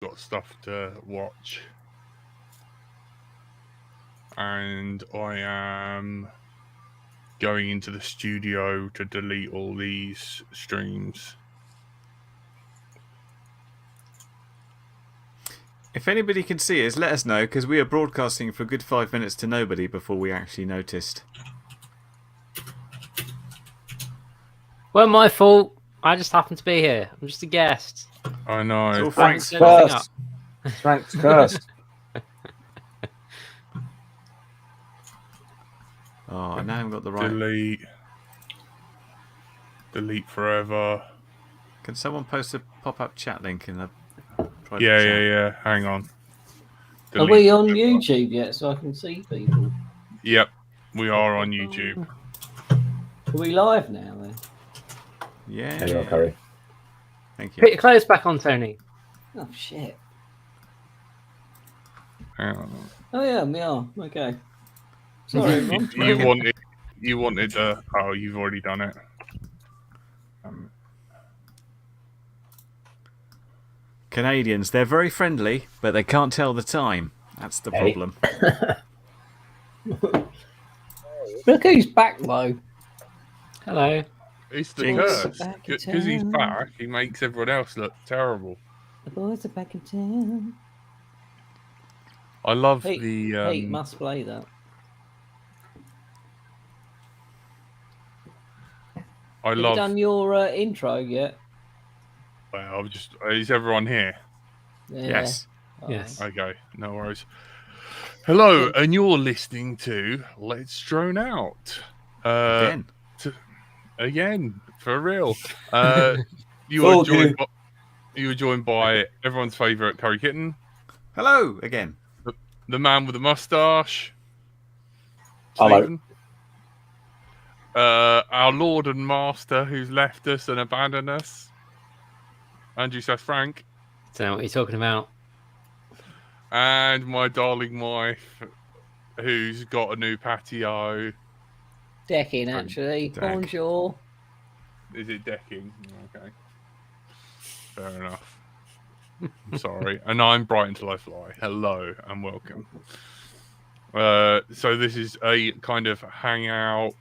got stuff to watch. And I am going into the studio to delete all these streams. If anybody can see us, let us know, because we are broadcasting for a good 5 minutes to nobody before we actually noticed. Well, my fault. I just happened to be here. I'm just a guest. I know. So Frank's Anything cursed. Frank's cursed. Oh, I now haven't got the right. Delete forever. Can someone post a pop-up chat link in the private Yeah, chat? yeah. Hang on. Are we on YouTube yet so I can see people? Yep, we are on YouTube. Are we live now then? Yeah. There you go, Curry. Thank you. Put your clothes back on, Tony. Oh shit. Hang on. Oh yeah, we are. Okay. Sorry, everyone. You wanted to. Oh, you've already done it. Canadians, they're very friendly, but they can't tell the time. That's the problem. Look who's back though. Hello. It's the Jinx. curse. Back in Because he's town. back, he makes everyone else look terrible. The boys are back in town. I love Pete, the. Pete must play that. I Have you love. done your intro yet? Well, I'm just. Is everyone here? Yeah. Yes. Oh. Yes. Okay, no worries. Hello, and you're listening to Let's Drone Out. Again. Again, for real. You Full were joined by everyone's favourite Curry Kitten, Hello again. the man with the moustache, Hello. Stephen. Our Lord and Master who's left us and abandoned us, Andrew says Frank, Don't know what you're talking about. and my darling wife who's got a new patio. Decking actually. Deck. Bonjour. Is it decking? Okay. Fair enough. I'm sorry. And I'm Bright Until I Fly. Hello and welcome. So this is a kind of hangout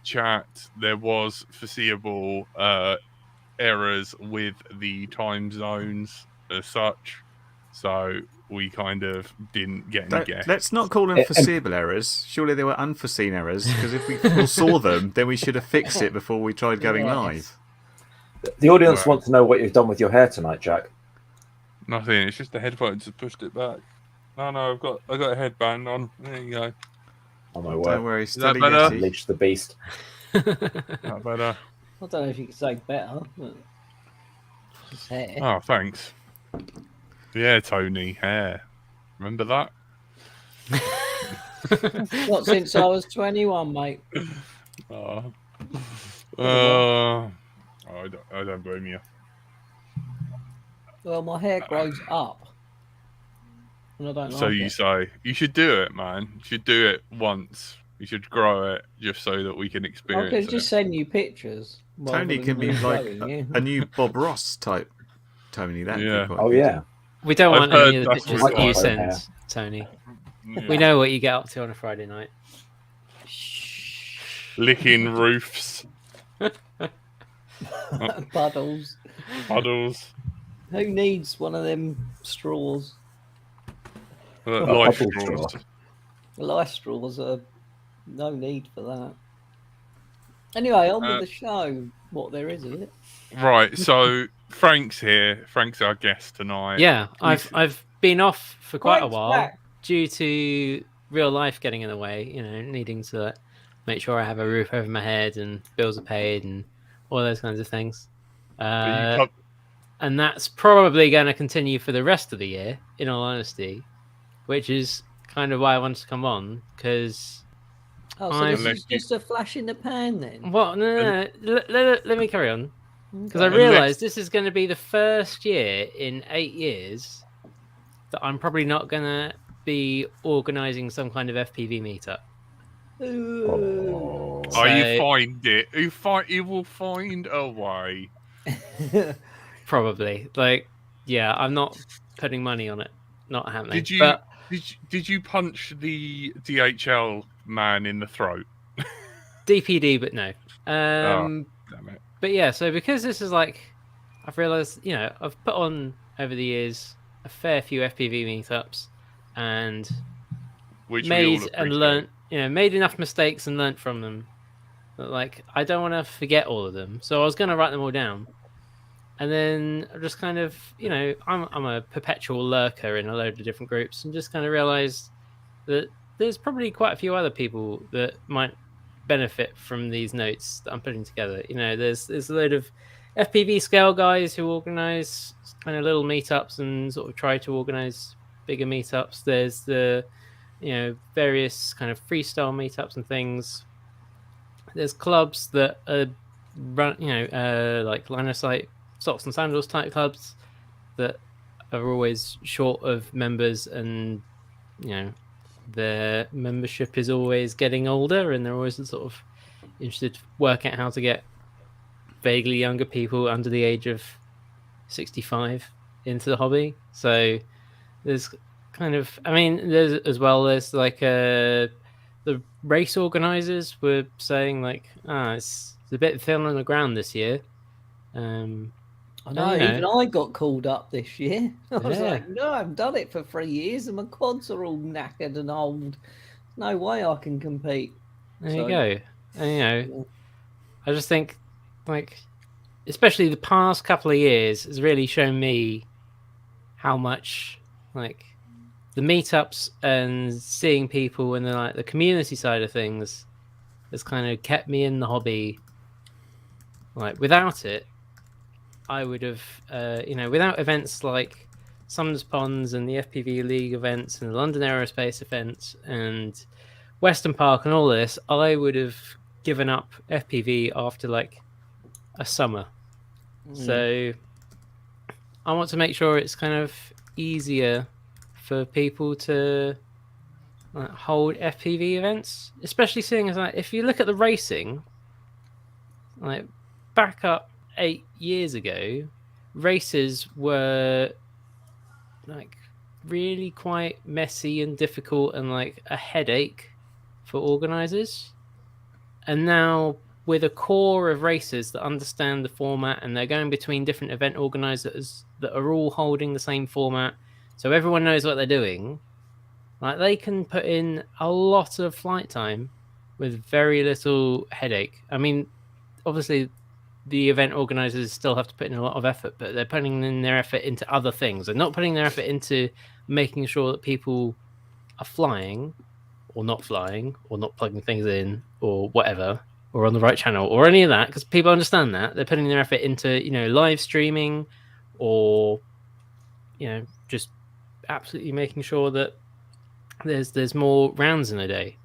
chat. There was foreseeable errors with the time zones as such. So we kind of didn't get any guests. Let's not call them foreseeable errors. Surely they were unforeseen errors, because if we foresaw them, then we should have fixed it before we tried going Yes. live. The audience Well. wants to know what you've done with your hair tonight, Jack. Nothing. It's just the headphones that pushed it back. No, I've got a headband on. There you go. Oh my Don't word. worry, that steady better? Yeti. Unleash the beast. That better. I don't know if you could say better, but his hair. Oh, thanks. Yeah, Tony, hair. Remember that? Not since I was 21, mate. I don't blame you. Well, my hair grows up. And I don't So like you it. say you should do it, man. You should do it once. You should grow it just so that we can I experience could it. just send you pictures. rather Tony than can be me like showing you. a new Bob Ross type Tony. That'd Yeah. be quite Oh good. yeah. We don't I've want heard any of the that's pictures what that you it's like. send, Tony. Yeah. We know what you get up to on a Friday night. Licking roofs, Puddles. puddles, Who needs one of them straws? life bubble straws. straw. Life straws are no need for that. Anyway, on with the show. What there is of it. Right, so Frank's here. Frank's our guest tonight. Yeah, I've been off for quite a Frank's while back. due to real life getting in the way. You know, needing to make sure I have a roof over my head and bills are paid and all those kinds of things. But you And that's probably going to continue for the rest of the year, in all honesty, which is kind of why I wanted to come on, because... Oh, so this Unless is just a flash in the pan then? Well, no. Let me carry on. Because I Okay. realised this is going to be the first year in 8 years that I'm probably not going to be organising some kind of FPV meetup. Ooh. Oh. Oh, you So- find it. You will find a way. Probably. Like, yeah, I'm not putting money on it not happening. Did you But did you punch the DHL man in the throat? DPD, but no. Damn it. But yeah, so because this is like, I've realised, I've put on over the years a fair few FPV meetups, and Which we made all and appreciate. learned, made enough mistakes and learnt from them. But like, I don't want to forget all of them, so I was going to write them all down. And then I just kind of, I'm a perpetual lurker in a load of different groups, and just kind of realised that there's probably quite a few other people that might benefit from these notes that I'm putting together. There's a load of FPV scale guys who organise kind of little meetups and sort of try to organise bigger meetups. There's the various kind of freestyle meetups and things. There's clubs that run, like line of sight socks and sandals type clubs that are always short of members, and their membership is always getting older, and they're always sort of interested to work out how to get vaguely younger people under the age of 65 into the hobby. So there's kind of, there's like the race organizers were saying like, it's a bit thin on the ground this year. I know, even I got called up this year. I was like, no, I haven't done it for 3 years and my quads are all knackered and old. No way I can compete. There you go. And, I just think, like, especially the past couple of years has really shown me how much, like, the meetups and seeing people and the community side of things has kind of kept me in the hobby. Like, without it, I would have, without events like Summers Ponds and the FPV League events and the London Aerospace events and Western Park and all this, I would have given up FPV after like a summer. So I want to make sure it's kind of easier for people to hold FPV events, especially seeing as if you look at the racing, like back up 8 years ago, races were like really quite messy and difficult and like a headache for organizers. And now with a core of racers that understand the format and they're going between different event organizers that are all holding the same format, so everyone knows what they're doing, like they can put in a lot of flight time with very little headache. I mean, obviously the event organizers still have to put in a lot of effort, but they're putting in their effort into other things. They're not putting their effort into making sure that people are flying or not flying or not plugging things in or whatever, or on the right channel or any of that, because people understand that. They're putting their effort into, live streaming or, just absolutely making sure that there's more rounds in a day.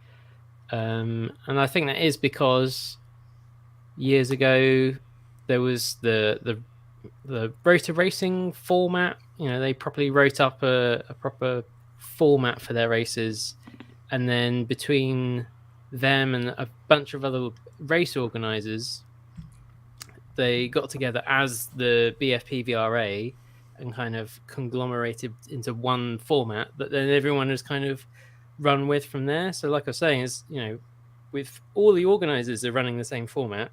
And I think that is because years ago there was the rotor racing format. They properly wrote up a proper format for their races, and then between them and a bunch of other race organizers, they got together as the BFPVRA and kind of conglomerated into one format that then everyone has kind of run with from there. So like I was saying, is with all the organizers are running the same format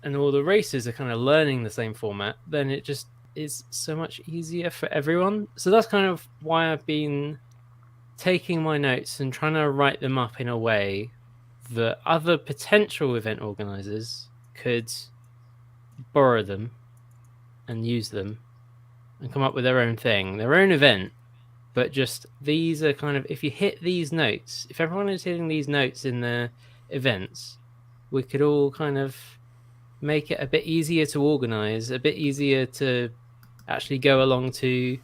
and all the races are kind of learning the same format, then it just is so much easier for everyone. So that's kind of why I've been taking my notes and trying to write them up in a way that other potential event organizers could borrow them and use them and come up with their own thing, their own event. But just these are kind of, if you hit these notes, if everyone is hitting these notes in their events, we could all kind of make it a bit easier to organize, a bit easier to actually go along to.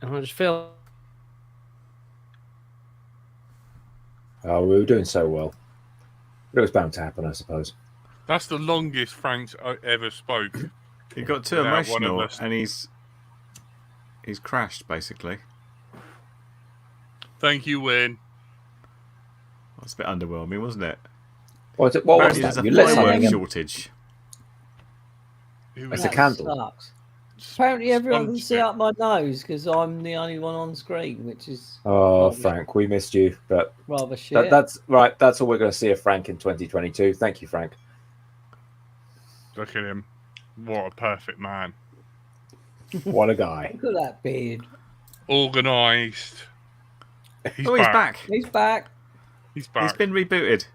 And I just feel we were doing so well. But it was bound to happen, I suppose. That's the longest Frank's ever spoke. He got too Without one of emotional us. and he's crashed basically. Thank you, Win. That's a bit underwhelming, wasn't it? What was Apparently that? there's a You lit firework something in. shortage. Who It's was a it? candle. Sucks. Apparently, everyone can sponsored see it. up my nose because I'm the only one on screen, which is Oh, Frank, we missed you, but rather shit. that's right. That's all we're going to see of Frank in 2022. Thank you, Frank. Look at him. What a perfect man. What a guy. Look at that beard. Organised. He's He's back. He's back. He's back. He's been rebooted.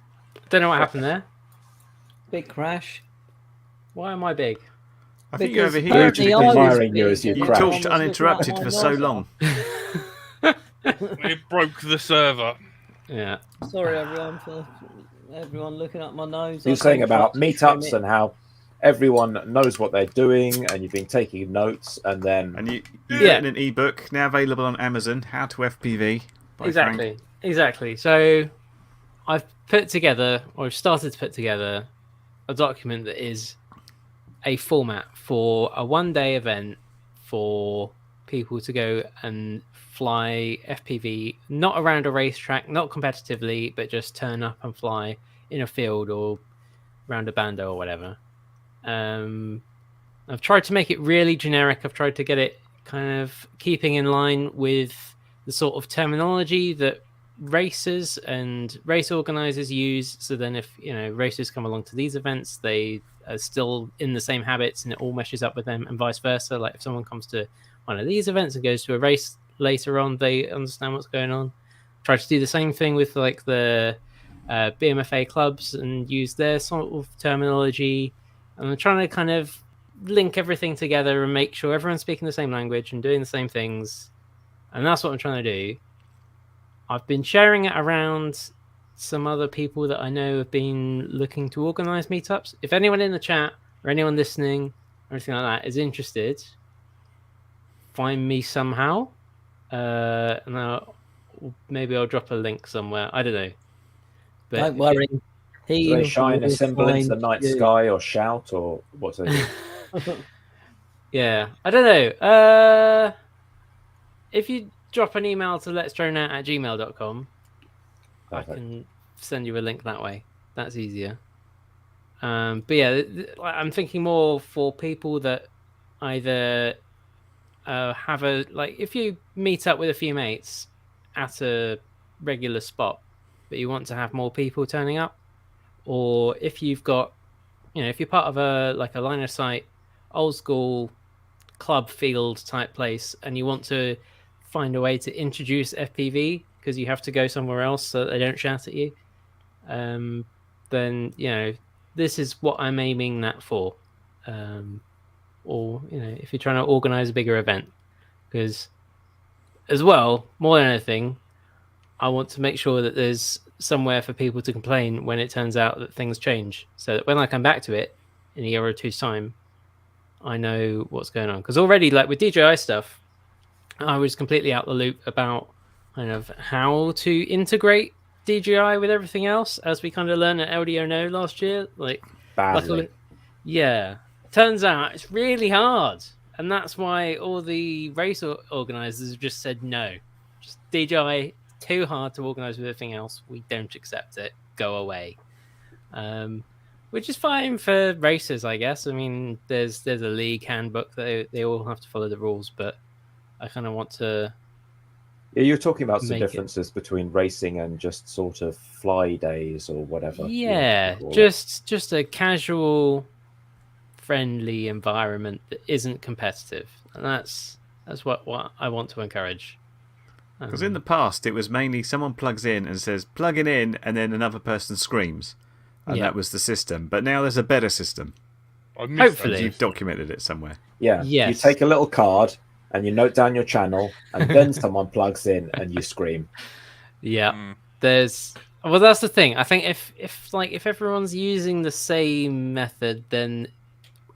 Don't know what happened there. Big crash. Why am I big? I think you Because overheated. apparently I was admiring you big as you and You crashed. everyone talked was looking uninterrupted up for my so nose. long. It broke the server. Yeah. Sorry, everyone, for everyone looking up my nose. You're I saying can't about try to meetups trim and how everyone knows what they're doing, and you've been taking notes, and then And you've Yeah. written an ebook now available on Amazon. How to FPV. By Frank. Exactly. So I've put together, or I've started to put together, a document that is a format for a one-day event for people to go and fly FPV, not around a racetrack, not competitively, but just turn up and fly in a field or around a bando or whatever. I've tried to make it really generic. I've tried to get it kind of keeping in line with the sort of terminology that racers and race organizers use. So then if racers come along to these events, they are still in the same habits and it all meshes up with them, and vice versa. Like if someone comes to one of these events and goes to a race later on, they understand what's going on. Try to do the same thing with like the BMFA clubs and use their sort of terminology. And I'm trying to kind of link everything together and make sure everyone's speaking the same language and doing the same things. And that's what I'm trying to do. I've been sharing it around some other people that I know have been looking to organize meetups. If anyone in the chat or anyone listening or anything like that is interested, find me somehow. And maybe I'll drop a link somewhere. I don't know. But Don't worry. do they shine a semblance of night sky or shout, or what's it? Yeah, I don't know. If you drop an email to letsdroneout@gmail.com, I can send you a link that way. That's easier. But yeah, I'm thinking more for people that either have if you meet up with a few mates at a regular spot, but you want to have more people turning up, or if you've got, if you're part of a line of sight, old school club field type place, and you want to find a way to introduce FPV because you have to go somewhere else so that they don't shout at you, then this is what I'm aiming that for. Or if you're trying to organize a bigger event, because as well, more than anything, I want to make sure that there's somewhere for people to complain when it turns out that things change, so that when I come back to it in a year or two's time, I know what's going on. Because already, like with DJI stuff, I was completely out the loop about kind of how to integrate DJI with everything else, as we kind of learned at LDO No last year. Badly. Yeah. Turns out it's really hard. And that's why all the race organizers have just said no. Just DJI, too hard to organize with everything else. We don't accept it. Go away. Which is fine for racers, I guess. I mean, there's a league handbook that they all have to follow the rules, but I kind of want to. Yeah, you're talking about some differences between racing and just sort of fly days or whatever. Yeah, just a casual, friendly environment that isn't competitive, and that's what I want to encourage. Because in the past, it was mainly someone plugs in and says "plugging in," and then another person screams, and that was the system. But now there's a better system. Hopefully, you've documented it somewhere. Yeah. Yes. You take a little card and you note down your channel, and then someone plugs in and you scream. Yeah. That's the thing. I think if everyone's using the same method, then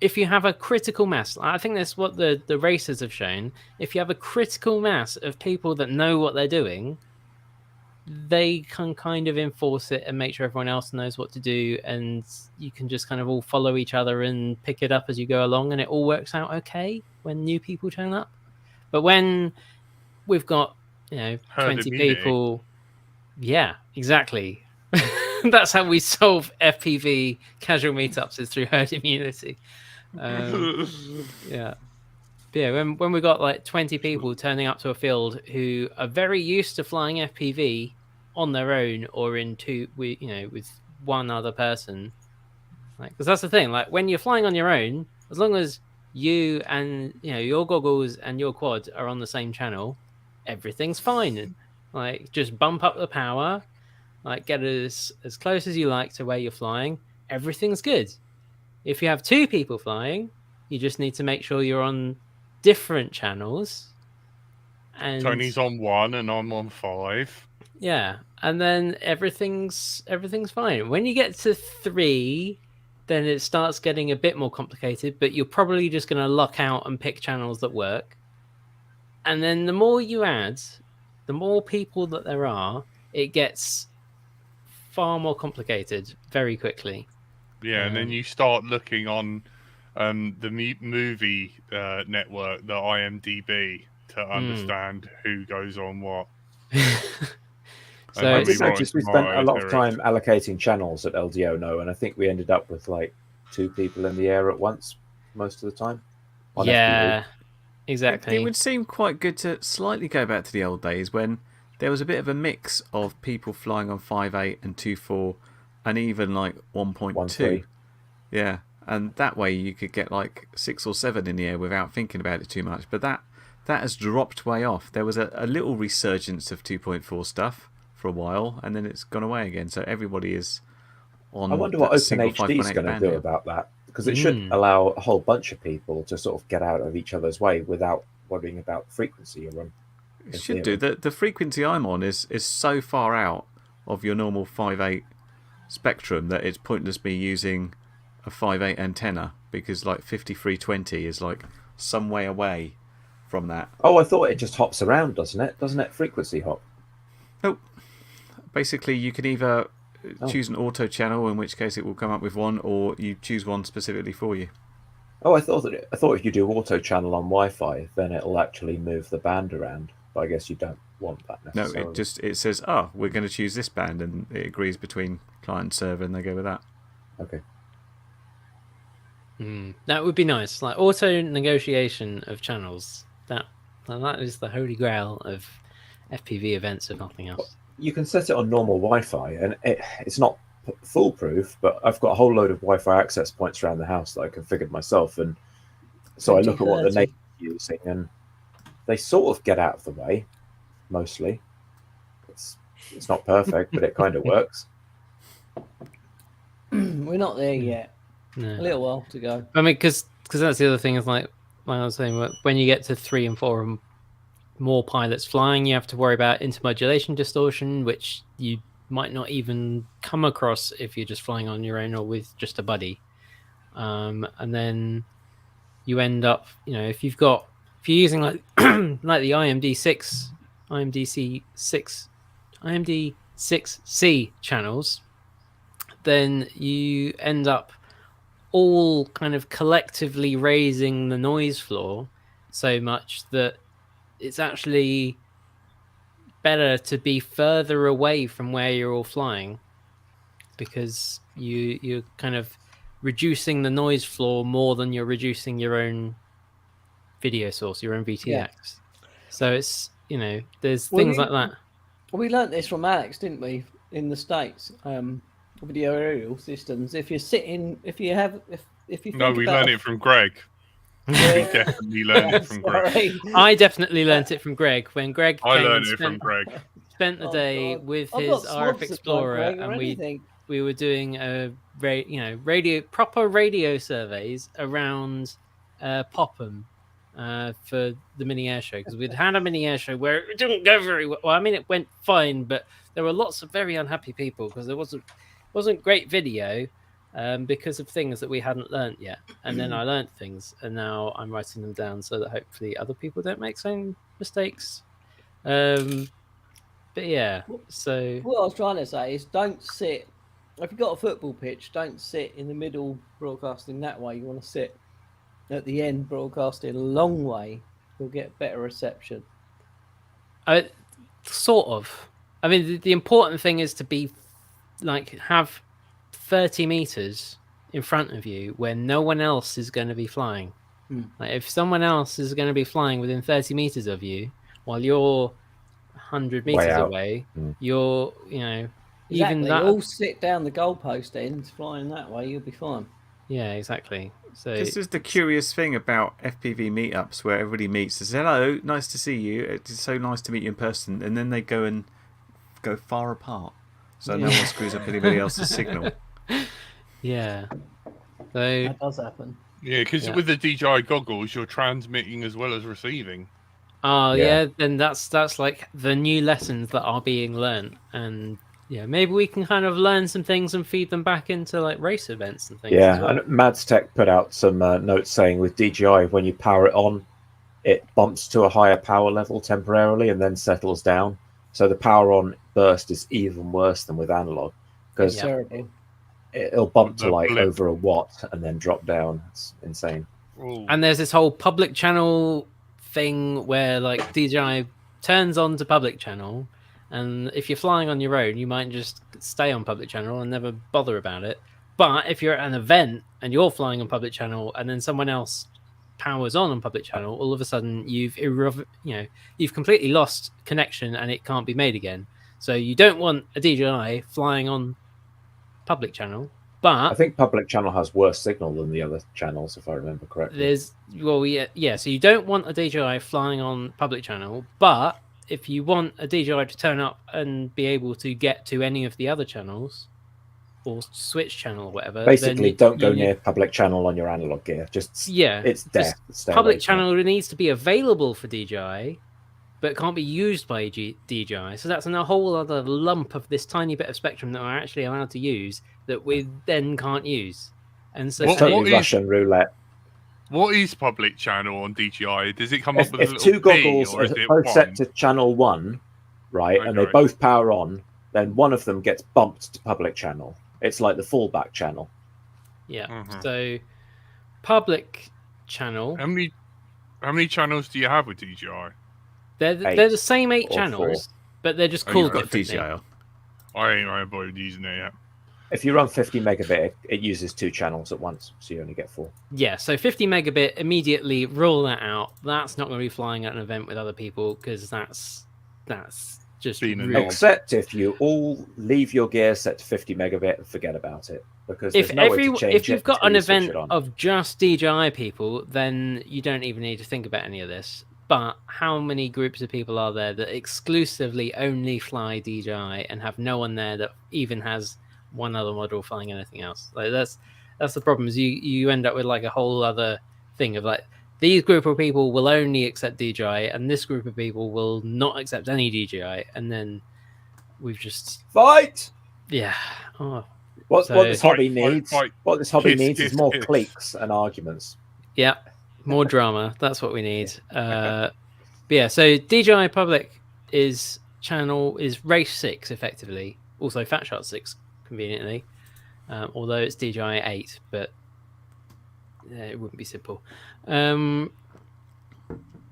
if you have a critical mass, I think that's what the racers have shown. If you have a critical mass of people that know what they're doing, they can kind of enforce it and make sure everyone else knows what to do, and you can just kind of all follow each other and pick it up as you go along, and it all works out okay when new people turn up. But when we've got 20 people, yeah, exactly. That's how we solve FPV casual meetups, is through herd immunity. Yeah. Yeah, when we got like 20 people turning up to a field who are very used to flying FPV on their own or with one other person, like, because that's the thing. Like when you're flying on your own, as long as you and your goggles and your quad are on the same channel, everything's fine. Like just bump up the power, like get as close as you like to where you're flying. Everything's good. If you have two people flying, you just need to make sure you're on different channels. And Tony's on 1 and I'm on 5. Yeah, and then everything's fine. When you get to 3, then it starts getting a bit more complicated, but you're probably just going to luck out and pick channels that work. And then the more you add, the more people that there are, it gets far more complicated very quickly. Yeah, and then you start looking on the movie network, the IMDb, to understand who goes on what. So I just noticed we spent a lot of time allocating channels at LDO No, and I think we ended up with like 2 people in the air at once most of the time. Yeah, exactly. It would seem quite good to slightly go back to the old days when there was a bit of a mix of people flying on 5.8 and 2.4 and even like 1.2. Yeah, and that way you could get like 6 or 7 in the air without thinking about it too much. But that has dropped way off. There was a little resurgence of 2.4 stuff for a while, and then it's gone away again. So everybody is on. I wonder what OpenHD is going to do about that, because it should allow a whole bunch of people to sort of get out of each other's way without worrying about the frequency you're on. It should do. The frequency I'm on is so far out of your normal 5.8 spectrum that it's pointless me using a 5.8 antenna, because like 5320 is like some way away from that. Oh, I thought it just hops around, doesn't it? Doesn't it frequency hop? Nope. Basically, you can either choose an auto channel, in which case it will come up with one, or you choose one specifically for you. Oh, I thought if you do auto channel on Wi-Fi, then it'll actually move the band around. But I guess you don't want that necessarily. No, it says, we're going to choose this band, and it agrees between client and server, and they go with that. Okay. That would be nice, like auto negotiation of channels. That is the holy grail of FPV events, if nothing else. You can set it on normal Wi-Fi, and it's not foolproof, but I've got a whole load of Wi-Fi access points around the house that I configured myself, and so I look at what the neighbors are using, and they sort of get out of the way, mostly. It's not perfect, but it kind of works. We're not there yet. No. A little while to go. I mean, because that's the other thing, is like I was saying, when you get to 3 and 4 and more pilots flying, you have to worry about intermodulation distortion, which you might not even come across if you're just flying on your own or with just a buddy. And then you end up, if you're using like like the IMD6C channels, then you end up all kind of collectively raising the noise floor so much that it's actually better to be further away from where you're all flying, because you're kind of reducing the noise floor more than you're reducing your own video source, your own VTX. Yeah. So it's, there's things like that. We learnt this from Alex, didn't we, in the States? Video aerial systems. If you're sitting, if you No, we learned it from Greg. We definitely learned it from Greg. I definitely learned it from Greg when Greg. I learned it from Greg. Spent the day with his RF Explorer, and we were doing proper radio surveys around Popham for the mini air show, because we'd had a mini air show where it didn't go very well. I mean, it went fine, but there were lots of very unhappy people because there wasn't great video. Because of things that we hadn't learnt yet. And then I learnt things, and now I'm writing them down so that hopefully other people don't make same mistakes. But yeah, so what I was trying to say is, don't sit, if you've got a football pitch, don't sit in the middle broadcasting that way. You want to sit at the end broadcasting a long way. You'll get better reception. Sort of. I mean, the important thing is to be have 30 meters in front of you where no one else is going to be flying. Like if someone else is going to be flying within 30 meters of you while you're 100 Way meters out. away, Mm. you're, you know, Exactly. even that. All sit down the goalpost end, flying that way, you'll be fine. Yeah, exactly. So This is the curious thing about FPV meetups where everybody meets and says, hello, nice to see you. It's so nice to meet you in person. And then they go far apart. So no one screws up anybody else's signal. yeah. So That does happen. Yeah, because with the DJI goggles, you're transmitting as well as receiving. yeah, then that's like the new lessons that are being learned, and yeah, maybe we can kind of learn some things and feed them back into like race events and things. Yeah, as well. and Mads Tech put out some notes saying with DJI, when you power it on, it bumps to a higher power level temporarily and then settles down. So the power on burst is even worse than with analog, because Terrible. it'll bump to The like blip. over a watt and then drop down. It's insane. Ooh. And there's this whole public channel thing where like DJI turns on to public channel, and if you're flying on your own, you might just stay on public channel and never bother about it. But if you're at an event and you're flying on public channel, and then someone else powers on public channel, all of a sudden you've completely lost connection and it can't be made again. So you don't want a DJI flying on public channel. I But think public channel has worse signal than the other channels, if I remember correctly. there's so you don't want a DJI flying on public channel, but if you want a DJI to turn up and be able to get to any of the other channels or switch channel or whatever, Basically, then don't go near public channel on your analog gear. Just it's death. Stay away public from it. channel needs to be available for DJI, but can't be used by DJI. So that's a whole other lump of this tiny bit of spectrum that we're actually allowed to use that we then can't use. And so It's What totally is- Russian roulette. What is public channel on DJI? Does it come up If, with a if little two P, goggles or is are it both one? set to channel 1, right, and they Okay. both power on, then one of them gets bumped to public channel. It's like the fallback channel. yeah. Mhm. So public channel, How many channels do you have with DJI? they're the same 8 or channels, but they're just Oh, called you've got differently. DJI on. I ain't bothered using it yet. If you run 50 megabit, it uses 2 channels at once, so you only get 4. Yeah, so 50 megabit, immediately rule that out. That's not going to be flying at an event with other people because that's just Being a rude. knob. Except if you all leave your gear set to 50 megabit and forget about it, because If there's no way to change if it you've got until an you switch event it on. of just DJI people, then you don't even need to think about any of this. But how many groups of people are there that exclusively only fly DJI and have no one there that even has one other model flying anything else? Like that's the problem. Is you end up with like a whole other thing of like these group of people will only accept DJI and this group of people will not accept any DJI, and then we've just Fight! oh What So- this hobby Fight, needs, fight. what this hobby Kiss, needs kiss, is more kiss. cliques and arguments. yeah, more drama. That's what we need. But yeah, so DJI Public is race 6 effectively. Also Fat Shot 6 conveniently, although it's DJI 8, but it wouldn't be simple.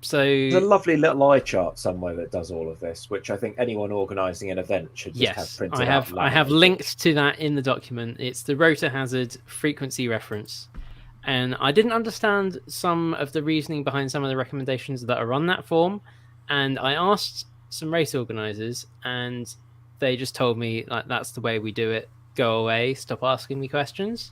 So There's a lovely little eye chart somewhere that does all of this, which I think anyone organising an event should just have yes, printed I have out. I have laminated. linked to that in the document. It's the rotor hazard frequency reference, and I didn't understand some of the reasoning behind some of the recommendations that are on that form, and I asked some race organisers, and they just told me like that's the way we do it. Go away, stop asking me questions.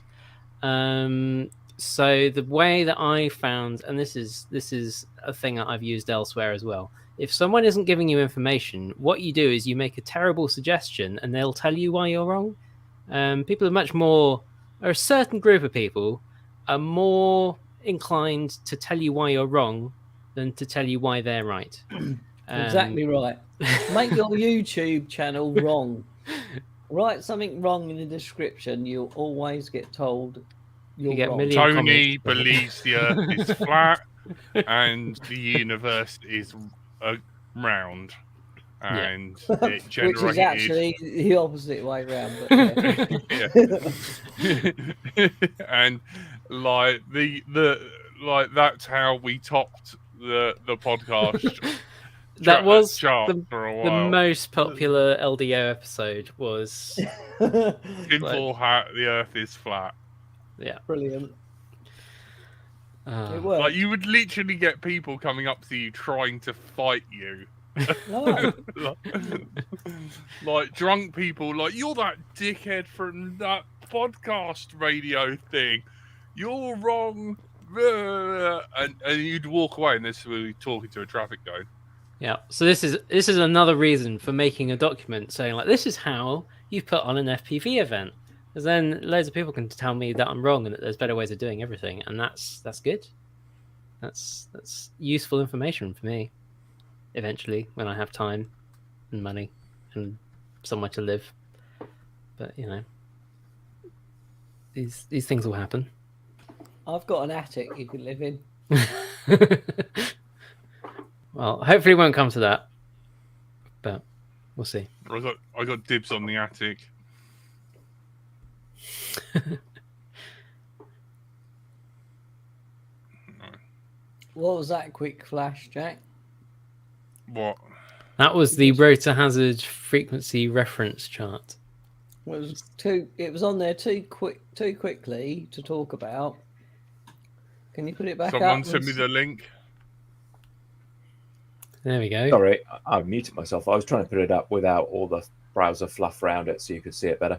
So the way that I found, and this is a thing that I've used elsewhere as well. If someone isn't giving you information, what you do is you make a terrible suggestion, and they'll tell you why you're wrong. People or a certain group of people are more inclined to tell you why you're wrong than to tell you why they're right. Exactly right. Make your YouTube channel wrong. Write something wrong in the description. You'll always get told you're You get wrong. million- Tony comments. believes the Earth is flat and the universe is round, and it Which is generated. actually the opposite way around. But yeah. Yeah. And like that's how we topped the podcast. That was chart the for a The while. most popular LDO episode was Simple hat. The Earth is flat. yeah. Brilliant. It worked. Like you would literally get people coming up to you trying to fight you. No. Like drunk people, like you're that dickhead from that podcast radio thing. You're wrong. And you'd walk away, and this was talking to a traffic cone. Yeah. So this is another reason for making a document saying like this is how you put on an FPV event, because then loads of people can tell me that I'm wrong and that there's better ways of doing everything, and that's good. That's useful information for me. Eventually, when I have time and money and somewhere to live, but you know, these things will happen. I've got an attic you can live in. Well, hopefully it won't come to that, but we'll see. I got dibs on the attic. What was that quick flash, Jack? What? That was the rotor hazard frequency reference chart. It was on there too quickly to talk about. Can you put it back up? Someone send me the link. There we go. Sorry, I muted myself. I was trying to put it up without all the browser fluff around it so you could see it better.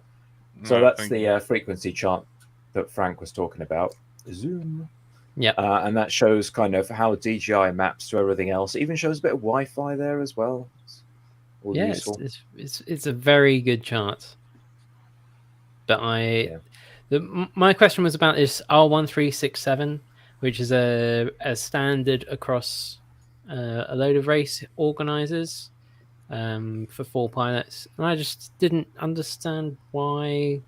So that's the frequency chart that Frank was talking about. Zoom. Yeah. And that shows kind of how DJI maps to everything else. It even shows a bit of Wi-Fi there as well. Yeah, it's a very good chart. But my question was about this R1367, which is a standard across a load of race organizers for 4 pilots, and I just didn't understand why,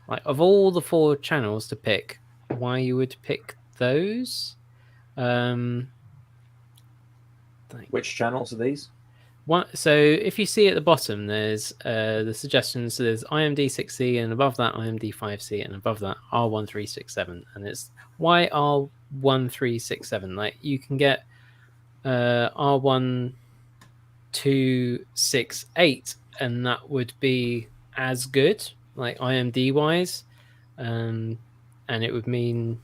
like, of all the 4 channels to pick, why you would pick those. Which channels are these? So if you see at the bottom, there's the suggestions. So there's IMD6C, and above that IMD5C, and above that R1367, and it's why R1367. Like you can get R1268, and that would be as good, like IMD wise, and it would mean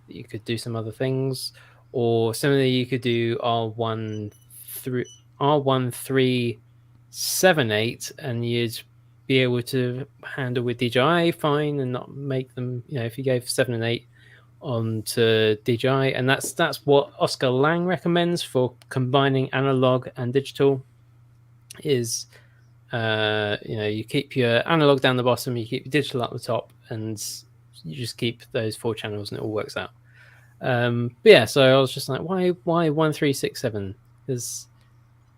that you could do some other things, or similarly you could do R1378, and you'd be able to handle with DJI fine and not make them, if you gave 7 and 8 on to DJI, and that's what Oscar Lang recommends for combining analog and digital. Is you keep your analog down the bottom, you keep your digital up the top, and you just keep those 4 channels, and it all works out. But yeah, so I was just like, why 1367? Because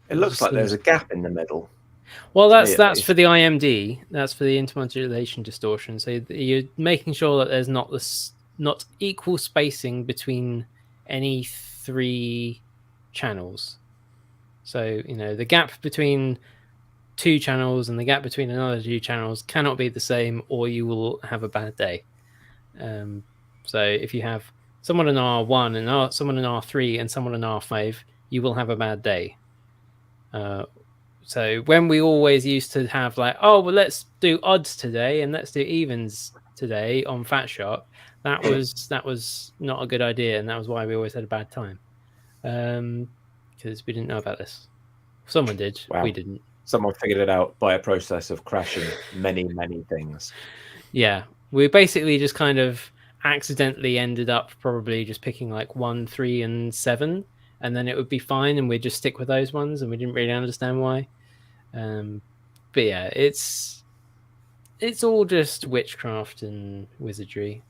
it looks like there's a gap in the middle. Well, that's for the IMD. That's for the intermodulation distortion. So you're making sure that there's not equal spacing between any 3 channels. So the gap between 2 channels and the gap between another 2 channels cannot be the same, or you will have a bad day. So if you have someone in R1 and someone in R3 and someone in R5, you will have a bad day. So when we always used to have like, oh, well, let's do odds today and let's do evens today on Fat Shot, that was not a good idea, and that was why we always had a bad time, because we didn't know about this. Someone did. Wow. We didn't. Someone figured it out by a process of crashing many things. Yeah, we basically just kind of accidentally ended up probably just picking like 1, 3, and 7, and then it would be fine, and we'd just stick with those ones, and we didn't really understand why. But yeah, it's all just witchcraft and wizardry.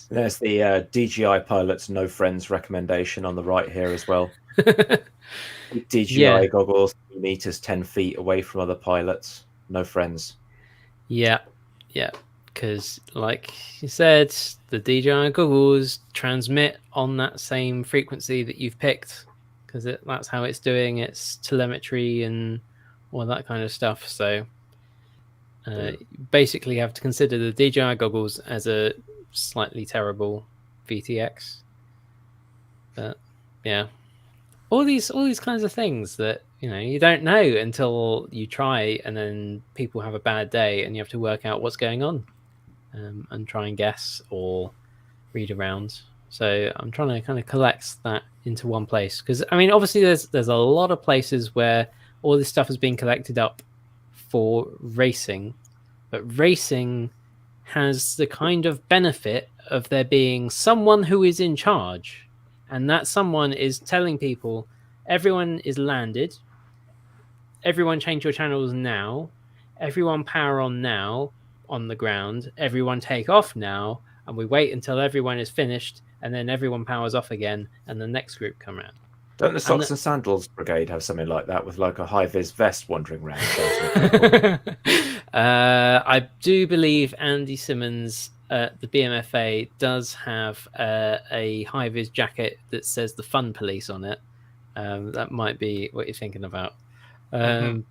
There's the DJI Pilot's No Friends recommendation on the right here as well. DJI goggles, 3 meters, 10 feet away from other pilots. No friends. Yeah. Because, like you said, the DJI goggles transmit on that same frequency that you've picked, because that's how it's doing its telemetry and all that kind of stuff. So, basically, you have to consider the DJI goggles as a slightly terrible VTX. But yeah, all these kinds of things that you don't know until you try, and then people have a bad day, and you have to work out what's going on, and try and guess or read around. So I'm trying to kind of collect that into one place, because I mean, obviously there's a lot of places where all this stuff has been collected up for racing, but racing has the kind of benefit of there being someone who is in charge, and that someone is telling people, everyone is landed, everyone change your channels now, everyone power on now on the ground, everyone take off now, and we wait until everyone is finished, and then everyone powers off again, and the next group come around. Don't the Socks and Sandals Brigade have something like that, with like a high-vis vest wandering around? I do believe Andy Simmons at the BMFA does have a high-vis jacket that says the Fun Police on it. That might be what you're thinking about. But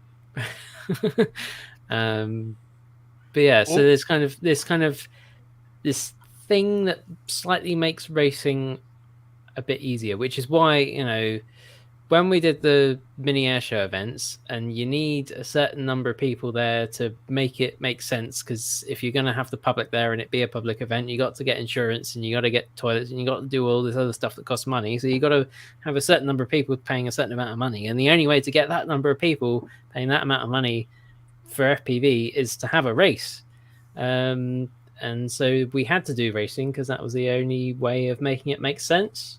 yeah, so there's kind of this thing that slightly makes racing a bit easier, which is why, you know, when we did the mini airshow events, and you need a certain number of people there to make it make sense, because if you're going to have the public there and it be a public event, you got to get insurance, and you got to get toilets, and you got to do all this other stuff that costs money. So you got to have a certain number of people paying a certain amount of money, and the only way to get that number of people paying that amount of money for FPV is to have a race. And so we had to do racing because that was the only way of making it make sense.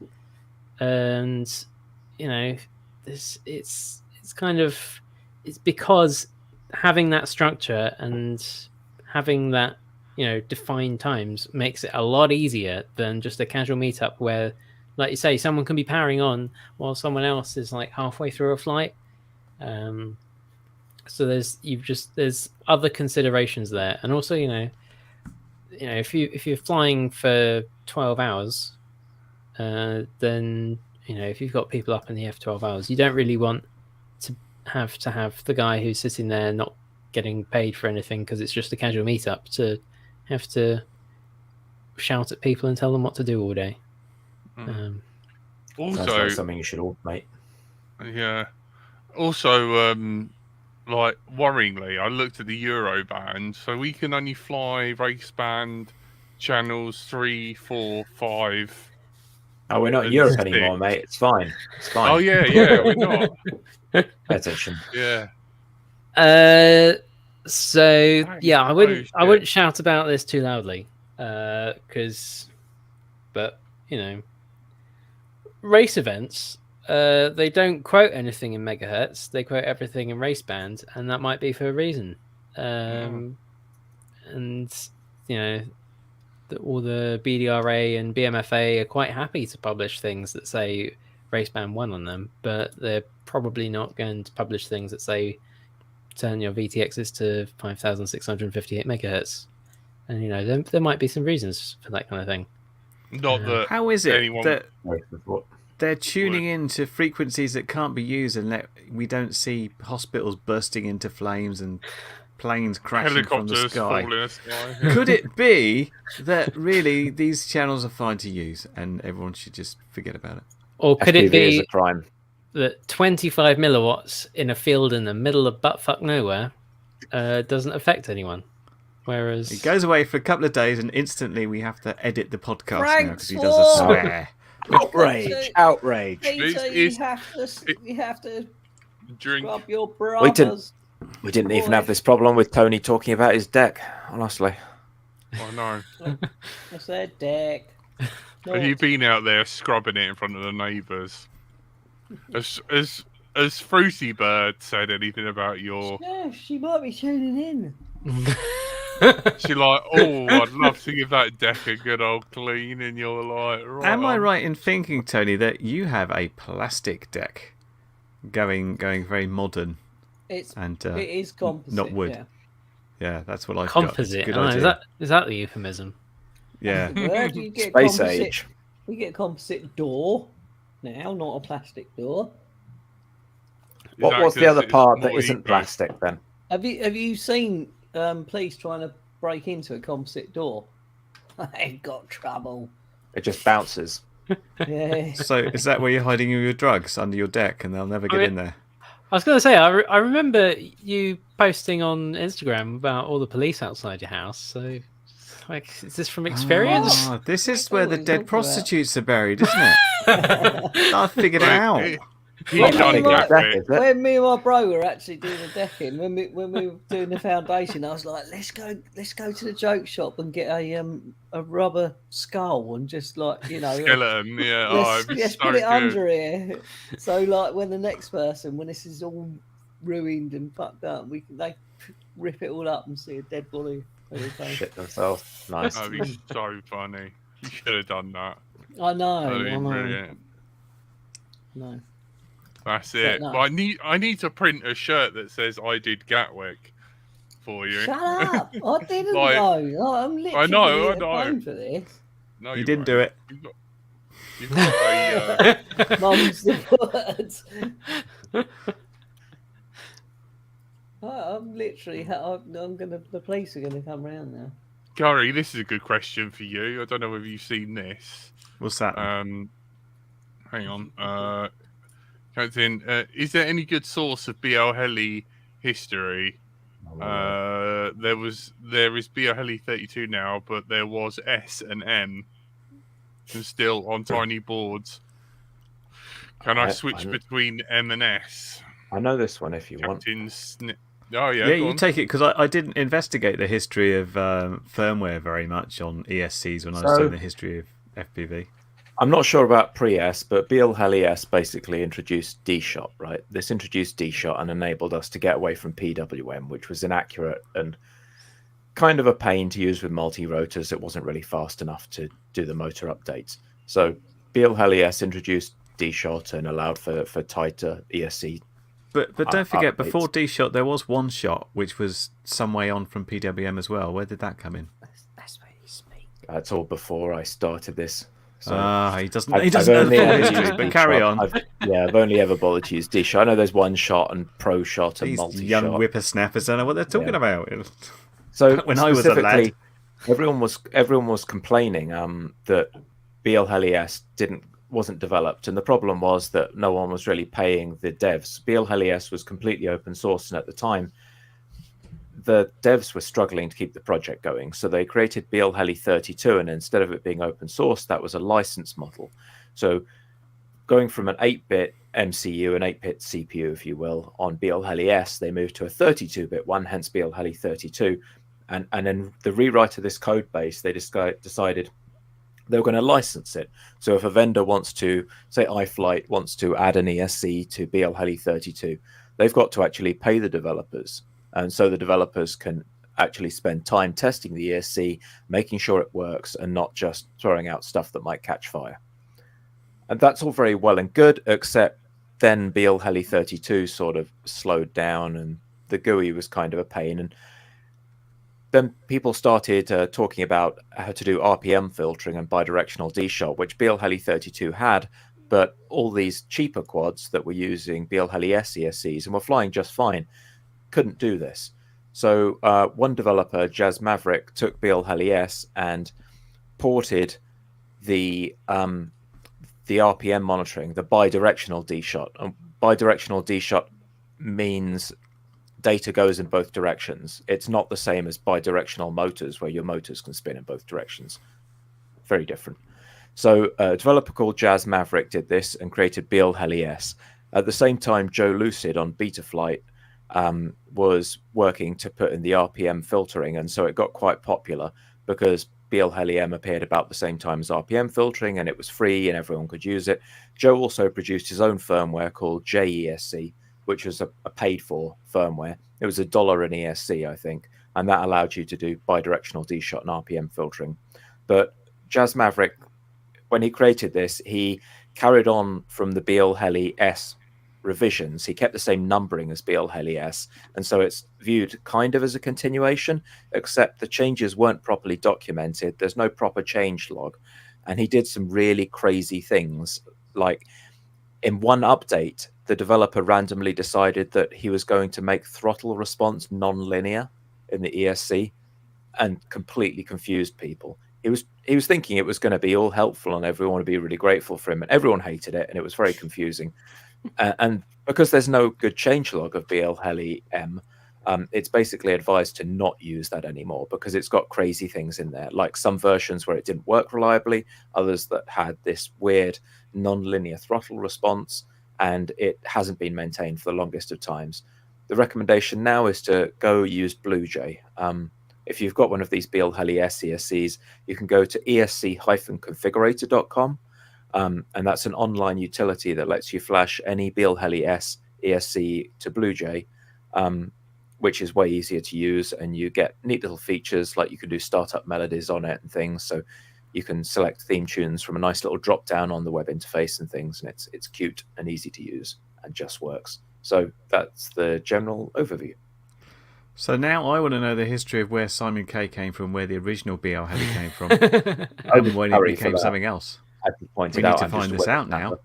And you know, it's because having that structure and having that, you know, defined times makes it a lot easier than just a casual meetup where, like you say, someone can be powering on while someone else is like halfway through a flight. So there's other considerations there, and also, you know, if you're flying for 12 hours, then, you know, if you've got people up in the air for 12 hours, you don't really want to have the guy who's sitting there not getting paid for anything because it's just a casual meetup to have to shout at people and tell them what to do all day. Also, that's like something you should automate. Yeah. Also, like, worryingly, I looked at the Euro band, so we can only fly race band channels 3, 4, 5. Oh, we're not in Europe anymore, mate. It's fine. It's fine. Oh yeah, we're not. Pay attention. Yeah. So yeah, I wouldn't shout about this too loudly, but you know, race events, they don't quote anything in megahertz. They quote everything in race band, and that might be for a reason. And you know, all the BDRA and BMFA are quite happy to publish things that say race band 1 on them, but they're probably not going to publish things that say turn your VTXs to 5,658 megahertz. And you know, there might be some reasons for that kind of thing. Not that. How is it that Anyone... they're tuning into frequencies that can't be used, and we don't see hospitals bursting into flames and planes crashing from the sky? Could it be that really these channels are fine to use and everyone should just forget about it? Or could FPV it be is a crime that 25 milliwatts in a field in the middle of buttfuck nowhere doesn't affect anyone? Whereas it goes away for a couple of days and instantly we have to edit the podcast now because he does a Swarm! swear. Outrage. Peter, you have to drink. scrub your brothers. We didn't even have this problem with Tony talking about his deck, honestly. I know. I said deck. Have you been out there scrubbing it in front of the neighbours? Has Fruity Bird said anything about your... Yeah, she might be tuning in. She like, oh, I'd love to give that deck a good old clean, and you're like, right. Am I right in thinking, Tony, that you have a plastic deck going very modern? It it is composite, not wood. Yeah. Yeah, that's what I've composite. got. Composite. Is that the euphemism? Yeah. Where do you get Space composite? age. We get a composite door now, not a plastic door. What's the other part that isn't plastic then? Have you seen police trying to break into a composite door? They've got trouble. It just bounces. Yeah. So is that where you're hiding all your drugs, under your deck, and they'll never get in there? I was going to say, I remember you posting on Instagram about all the police outside your house. So Like, is this from experience? Oh, this is I where know the what dead you're talking prostitutes are buried, isn't it? I figured it out. He Well, done we that were- Deck, bit. is it? When me and my bro were actually doing the decking, when we were doing the foundation, I was like, let's go to the joke shop and get a rubber skull and just like Skeleton, yeah. Oh, let's, it'd be let's so put it good. under here. So like when the next person, when this is all ruined and fucked up, they rip it all up and see a dead body. Shit themselves. Nice. That'd be so funny. You should have done that. I know. That'd be I know. brilliant. No. That's it. no. But I need to print a shirt that says I did Gatwick for you. Shut up! I didn't Like- know. I'm literally I know, I getting know. blamed for this. No, You didn't do won't. it. You've got a, Mum's the word. I'm literally. The police are gonna come round now. Gary, this is a good question for you. I don't know whether you've seen this. What's that? Hang on. Captain, is there any good source of BL Heli history? There is BL Heli 32 now, but there was S and M, and still on tiny boards. Can I switch between M and S? I know this one if you want. Captain Oh yeah, Yeah, go you on. take it because I didn't investigate the history of firmware very much on ESCs when I was doing the history of FPV. I'm not sure about pre-S, but BL Heli S basically introduced D-Shot, right? This introduced D-Shot and enabled us to get away from PWM, which was inaccurate and kind of a pain to use with multi-rotors. It wasn't really fast enough to do the motor updates. So BL Heli S introduced D-Shot and allowed for tighter ESC. But don't forget, updates. before D-Shot, there was one shot, which was some way on from PWM as well. Where did that come in? That's where you speak. That's all before I started this. So He doesn't. I've He doesn't know the only full ever history. used But carry D-Shot. on. I've only ever bothered to use D-Shot. I know there's one shot and pro shot and These multi-shot. young whippersnappers don't know what they're talking about. So When I was a lad. everyone was complaining that BL Heli S wasn't developed, and the problem was that no one was really paying the devs. BL Heli S was completely open source, and at the time, the devs were struggling to keep the project going. So they created BL Heli 32, and instead of it being open source, that was a license model. So going from an 8-bit MCU, an 8-bit CPU, if you will, on BL Heli S, they moved to a 32-bit one, hence BL Heli 32. And then the rewrite of this code base, they decided they were going to license it. So if a vendor wants to, say iFlight wants to add an ESC to BL Heli 32, they've got to actually pay the developers. And so the developers can actually spend time testing the ESC, making sure it works, and not just throwing out stuff that might catch fire. And that's all very well and good, except then BL Heli 32 sort of slowed down, and the GUI was kind of a pain. And then people started talking about how to do RPM filtering and bidirectional D-Shot, which BL Heli 32 had, but all these cheaper quads that were using BL Heli S ESCs and were flying just fine couldn't do this. So one developer, Jazz Maverick, took BL Heli S and ported the RPM monitoring, the bidirectional D-Shot. And bidirectional D-Shot means data goes in both directions. It's not the same as bidirectional motors, where your motors can spin in both directions. Very different. So a developer called Jazz Maverick did this and created BL Heli S. At the same time, Joe Lucid on Betaflight was working to put in the RPM filtering, and so it got quite popular because BL Heli M appeared about the same time as RPM filtering, and it was free and everyone could use it. Joe also produced his own firmware called JESC, which was a paid-for firmware. It was $1 an ESC, I think, and that allowed you to do bidirectional D-Shot and RPM filtering. But Jazz Maverick, when he created this, he carried on from the BL Heli S revisions. He kept the same numbering as BL Heli S, and so it's viewed kind of as a continuation, except the changes weren't properly documented. There's no proper change log, and he did some really crazy things. Like in one update, the developer randomly decided that he was going to make throttle response non-linear in the ESC, and completely confused people. He was thinking it was going to be all helpful and everyone would be really grateful for him, and everyone hated it, and it was very confusing. And because there's no good changelog of BL Heli M, it's basically advised to not use that anymore because it's got crazy things in there, like some versions where it didn't work reliably, others that had this weird non-linear throttle response, and it hasn't been maintained for the longest of times. The recommendation now is to go use BlueJ. If you've got one of these Beal Heli S ESCs, you can go to esc-configurator.com, and that's an online utility that lets you flash any Beal Heli S ESC to BlueJ, which is way easier to use, and you get neat little features like you can do startup melodies on it and things. So you can select theme tunes from a nice little drop down on the web interface and things, and it's cute and easy to use and just works. So that's the general overview. So now I want to know the history of where Simon K came from, where the original BL Heli came from, and when it became something else. We need to find this out now.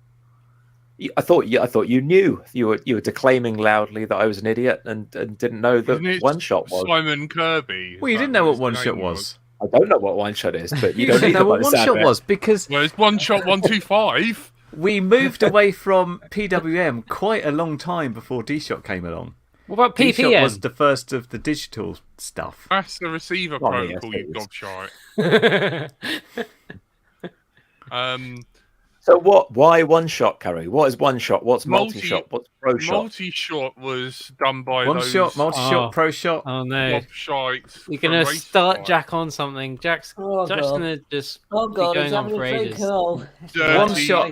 I thought you knew. You were declaiming loudly that I was an idiot and didn't know that One Shot was Simon Kirby. Well, you didn't know what One Shot was. I don't know what One Shot is, but you don't don't know what One Shot was because it's One Shot 125. We moved away from PWM quite a long time before D-Shot came along. What about PPM? D-Shot was the first of the digital stuff. That's the receiver protocol, you gobshite. So what? Why One Shot, Carrie? What is One Shot? What's multi-shot? What's pro shot? Multi-shot was done by One those shot, multi-shot, pro shot. Oh no! gobshites. You're gonna start Jack on something. Jack's gonna just Oh god, be going on for ages. One Shot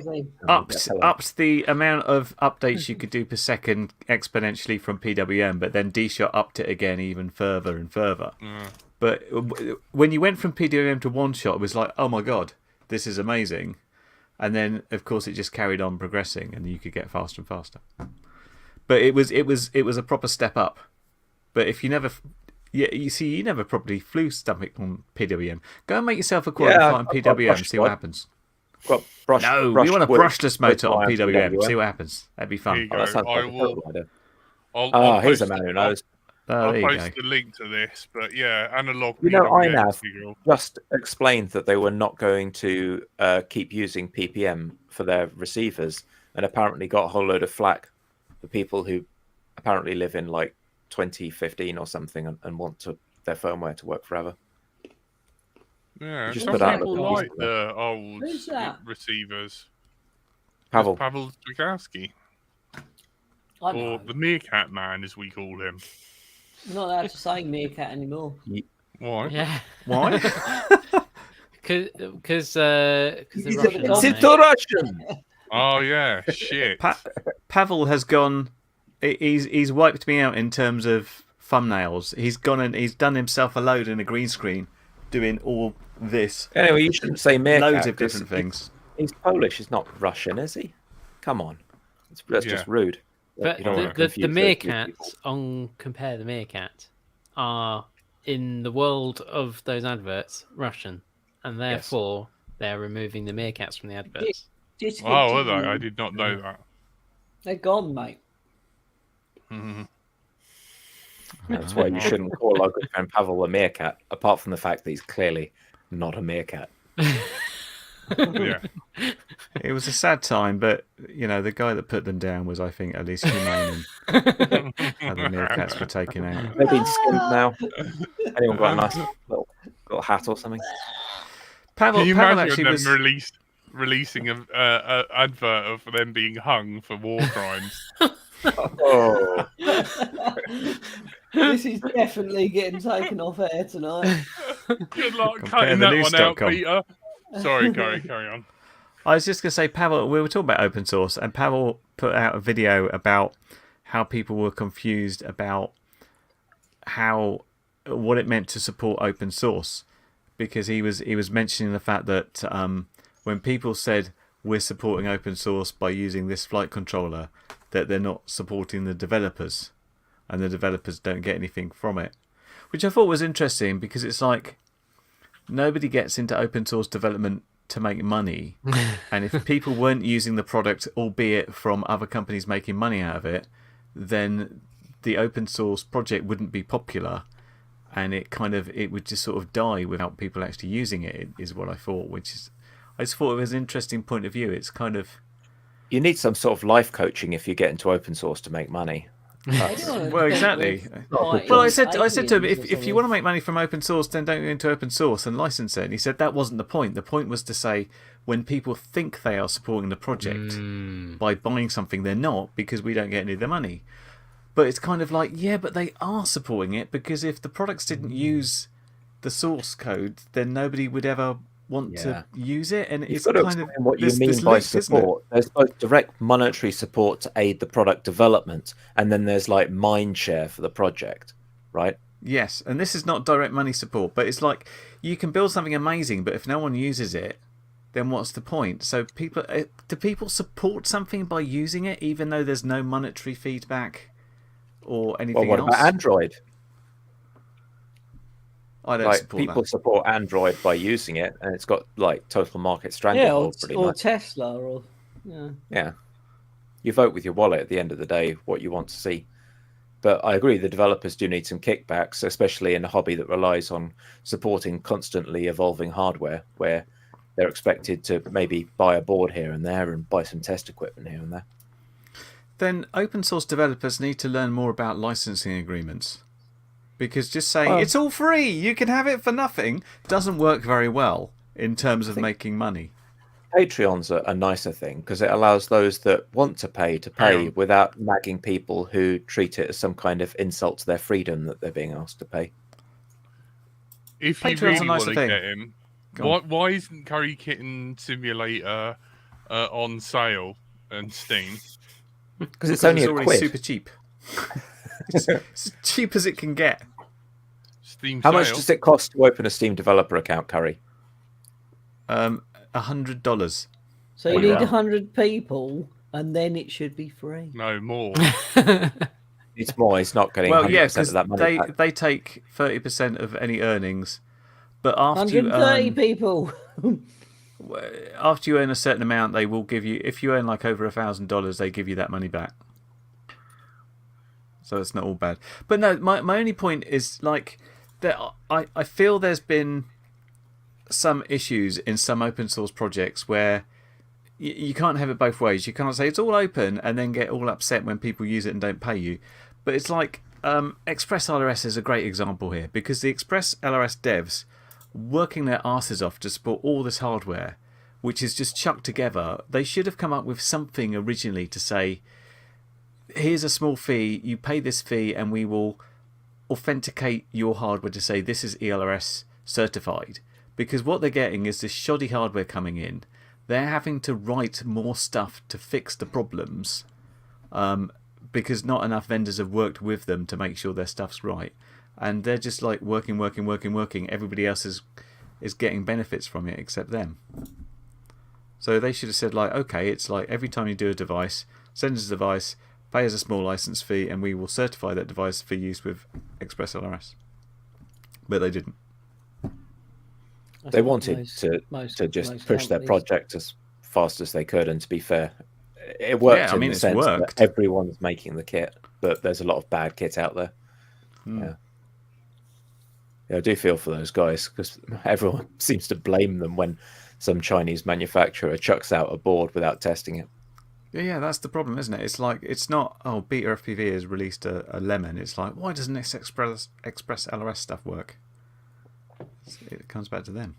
ups the amount of updates you could do per second exponentially from PWM, but then D-Shot upped it again even further and further. But when you went from PWM to One Shot, it was like, oh my god, this is amazing. And then, of course, it just carried on progressing, and you could get faster and faster. But it was a proper step up. But if you never, you never properly flew stomach on PWM. Go and make yourself a quality flight on PWM, and see what happens. We want a brushless motor on PWM. See what happens. That'd be fun. Here's a man who knows. I'll post the link to this, but yeah, analog. INAV just explained that they were not going to keep using PPM for their receivers, and apparently got a whole load of flack for people who apparently live in like 2015 or something and want their firmware to work forever. Yeah, just some people like the old receivers. Pavel Dwikowski, or the Meerkat Man, as we call him. You're not allowed to say Meerkat anymore. Why? Yeah. Why? Because it's Russian. Oh yeah, shit. Pavel has gone. He's wiped me out in terms of thumbnails. He's gone and he's done himself a load in a green screen, doing all this. Anyway, you shouldn't say Meerkat. Loads of different things. He's Polish. He's not Russian, is he? Come on, that's just rude. But the meerkats, Compare the Meerkat, are in the world of those adverts Russian, and therefore they're removing the meerkats from the adverts. Oh, are they? I did not know that. They're gone, mate. That's why you shouldn't call our good friend Pavel a meerkat, apart from the fact that he's clearly not a meerkat. Yeah. It was a sad time, but the guy that put them down was, I think, at least humane and how the meerkats were taken out. They've been skinned now. Anyone got a nice little hat or something? Can you imagine them releasing an advert of them being hung for war crimes? Oh. This is definitely getting taken off air tonight. Good luck cutting that one out, Peter. Sorry, carry on. I was just going to say, Pavel, we were talking about open source, and Pavel put out a video about how people were confused about what it meant to support open source, because he was mentioning the fact that when people said we're supporting open source by using this flight controller, that they're not supporting the developers, and the developers don't get anything from it, which I thought was interesting, because it's like, nobody gets into open source development to make money. And if people weren't using the product, albeit from other companies making money out of it, then the open source project wouldn't be popular, and it would just sort of die without people actually using it, is what I thought. I just thought it was an interesting point of view. It's kind of, you need some sort of life coaching if you get into open source to make money. Well, exactly. Fighting Well, I said to him, aliens or if you want to make money from open source, then don't go into open source and license it. And he said that wasn't the point. The point was to say when people think they are supporting the project by buying something, they're not, because we don't get any of the money. But it's kind of like, yeah, but they are supporting it, because if the products didn't use the source code, then nobody would ever want to use it. And You've it's got to kind of explain what you this mean by link, isn't it? support. There's both direct monetary support to aid the product development, and then there's like mind share for the project, right? Yes, and this is not direct money support, but it's like you can build something amazing, but if no one uses it, then what's the point? So do people support something by using it, even though there's no monetary feedback or anything Well, what else? about Android? I don't Like support people that. support Android by using it, and it's got like total market Yeah, stranglehold pretty or much. Tesla, or Yeah, you vote with your wallet at the end of the day what you want to see. But I agree, the developers do need some kickbacks, especially in a hobby that relies on supporting constantly evolving hardware, where they're expected to maybe buy a board here and there and buy some test equipment here and there. Then open source developers need to learn more about licensing agreements. Because just saying, it's all free, you can have it for nothing, doesn't work very well in terms of making money. Patreon's a nicer thing because it allows those that want to pay without nagging people who treat it as some kind of insult to their freedom that they're being asked to pay. If Patreon's you a really nicer want to thing. get in, Go on. why isn't Curry Kitten Simulator on sale and Steam? Because it's only a already quid. super cheap. It's as cheap as it can get. Steam How sale? much does it cost to open a Steam developer account, Curry? $100. so you Oh, need wow. 100 people, and then it should be free. No more. It's more. He's not getting Well, 100% yeah, of because that money back. they take 30% of any earnings, but after you 130 earn people. after you earn a certain amount, they will give you. If you earn like over $1,000, they give you that money back. So it's not all bad. But no, my only point is like that. I feel there's been some issues in some open source projects where you can't have it both ways. You can't say it's all open and then get all upset when people use it and don't pay you. But it's like Express LRS is a great example here, because the Express LRS devs working their asses off to support all this hardware, which is just chucked together. They should have come up with something originally to say, here's a small fee, you pay this fee and we will authenticate your hardware to say this is ELRS certified. Because what they're getting is this shoddy hardware coming in. They're having to write more stuff to fix the problems because not enough vendors have worked with them to make sure their stuff's right. And they're just like working. Everybody else is getting benefits from it except them. So they should have said, like, okay, it's like every time you do a device, send us a device, pay us a small license fee, and we will certify that device for use with Express LRS. But they didn't. They wanted to just push their project as fast as they could, and to be fair, it worked. Yeah, I mean, in the it's sense worked. that everyone's making the kit, but there's a lot of bad kit out there. Yeah, I do feel for those guys because everyone seems to blame them when some Chinese manufacturer chucks out a board without testing it. Yeah, that's the problem, isn't it? It's like, it's not, oh, Beta FPV has released a lemon. It's like, why doesn't this Express LRS stuff work? It comes back to them.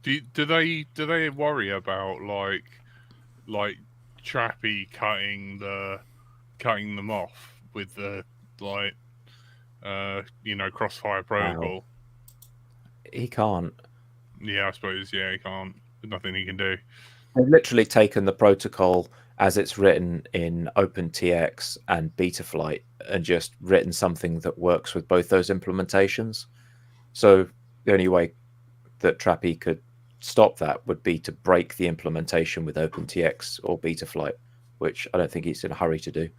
Do they worry about like Trappy cutting them off with the Crossfire protocol? Wow. He can't. Yeah, I suppose. Yeah, he can't. There's nothing he can do. They've literally taken the protocol as it's written in OpenTX and Betaflight and just written something that works with both those implementations. So the only way that Trappy could stop that would be to break the implementation with OpenTX or Betaflight, which I don't think he's in a hurry to do,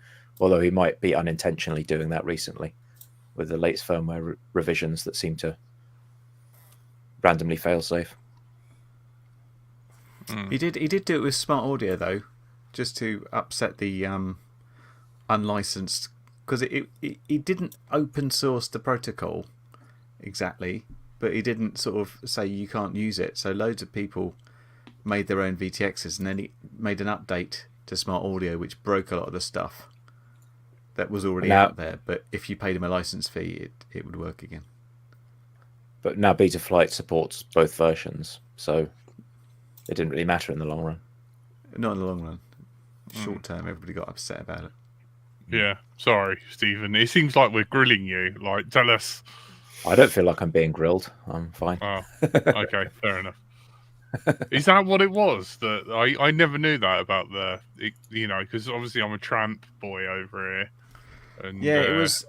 although he might be unintentionally doing that recently with the latest firmware revisions that seem to randomly fail safe. He did do it with Smart Audio though, just to upset the unlicensed, because he didn't open source the protocol exactly, but he didn't sort of say you can't use it. So loads of people made their own VTXs, and then he made an update to Smart Audio which broke a lot of the stuff. that was already Now- out there. But if you paid him a license fee, it would work again. But now Betaflight supports both versions, so it didn't really matter in the long run. Not in the long run. Short term, everybody got upset about it. Yeah, sorry, Stephen. It seems like we're grilling you. Like, tell us. I don't feel like I'm being grilled. I'm fine. Oh, okay, fair enough. Is that what it was? That I never knew that about because obviously I'm a tramp boy over here. And, Yeah, it was.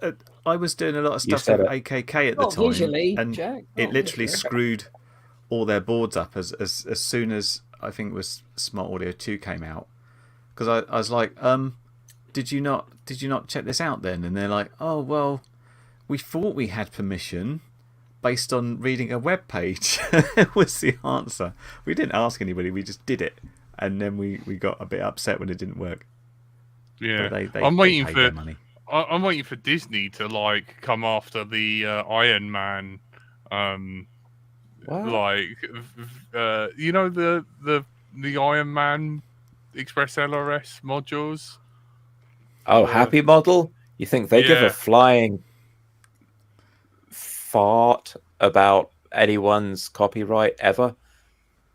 I was doing a lot of You stuff said with it. AKK at the Not time, visually, and Jack. it Not literally visually. screwed all their boards up as soon as I think it was Smart Audio 2 came out. Because I was like, did you not check this out then? And they're like, oh well, we thought we had permission based on reading a web page. Was the answer. We didn't ask anybody. We just did it, and then we got a bit upset when it didn't work. yeah. But they I'm waiting paid for their money. I'm waiting for Disney to like come after the Iron Man, What? like the Iron Man Express LRS modules. Oh, Happy Model? You think they give Yeah. a flying fart about anyone's copyright ever?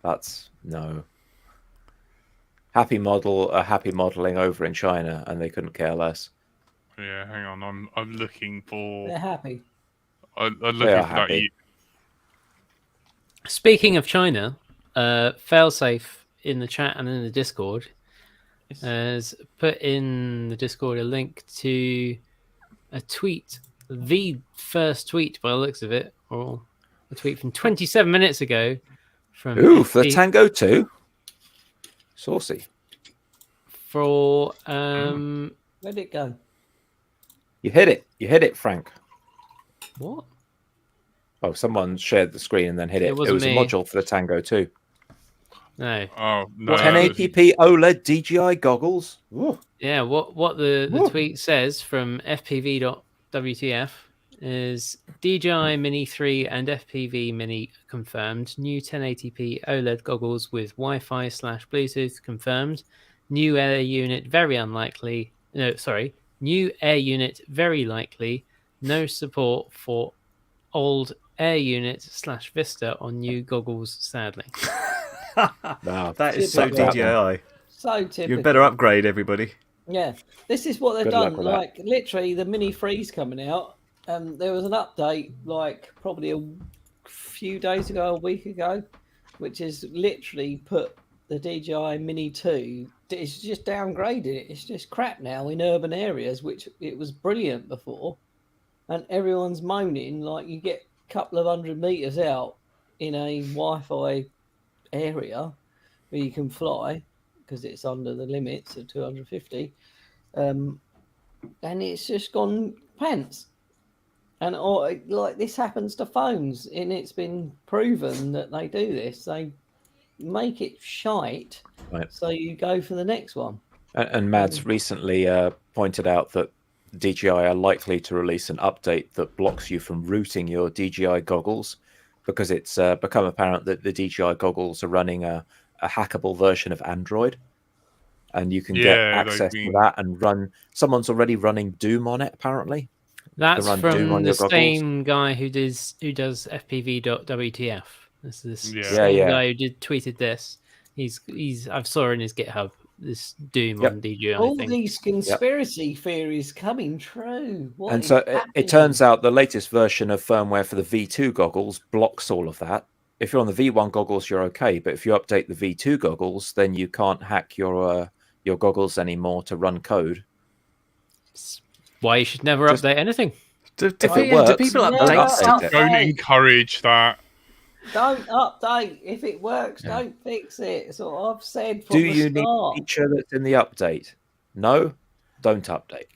That's no. Happy Model are happy modeling over in China, and they couldn't care less. Yeah, hang on. I'm looking for. They're happy. I'm looking They are for that. happy. Speaking of China, Failsafe in the chat and in the Discord has put in the Discord a link to a tweet, the first tweet by the looks of it, or a tweet from 27 minutes ago from Ooh, for the FP Tango 2? Saucy. for Where'd it go? You hit it. You hit it, Frank. what? Oh, someone shared the screen and then hit it. It It wasn't was me. a module for the Tango 2. No. Oh no! 1080p OLED DJI goggles. Ooh. Yeah, what the Woo. tweet says from fpv.wtf is DJI Mini 3 and FPV Mini confirmed. New 1080p OLED goggles with Wi-Fi / Bluetooth confirmed. New air unit very unlikely. No, sorry. New air unit very likely. No support for old air unit / Vista on new goggles, sadly. Wow. That is so Typical. DJI. So typical. You'd better upgrade, everybody. Yeah, this is what they've Good luck done. with that. Like literally, the Mini 3's coming out. There was an update like probably a few days ago, a week ago, which is literally put the DJI Mini 2. It's just downgraded it. It's just crap now in urban areas, which it was brilliant before. And everyone's moaning like you get a couple of 100 meters out in a Wi-Fi area where you can fly because it's under the limits of 250, and it's just gone pants. And like this happens to phones, and it's been proven that they do this. They make it shite, Right. so you go for the next one. And Mads recently pointed out that DJI are likely to release an update that blocks you from routing your DJI goggles because it's become apparent that the DJI goggles are running a hackable version of Android. And you can get Yeah, they've access to been- that and run. Someone's already running Doom on it, apparently. That's run Doom from on the your goggles. same guy who does fpv.wtf. This is the Yeah. same Yeah. guy who tweeted this. He's I've saw in his GitHub this Doom Yep. on DJI All thing. these conspiracy theories coming true. What And is so happening? it turns out the latest version of firmware for the V2 goggles blocks all of that. If you're on the V1 goggles, you're okay. But if you update the V2 goggles, then you can't hack your goggles anymore to run code. It's why you should never Just- update anything. Do it people works, update never stuff? update Don't Hey. encourage that. Don't update. If it works, Yeah. don't fix it. That's what I've said from Do the you need a start. feature that's in the update? No, don't update.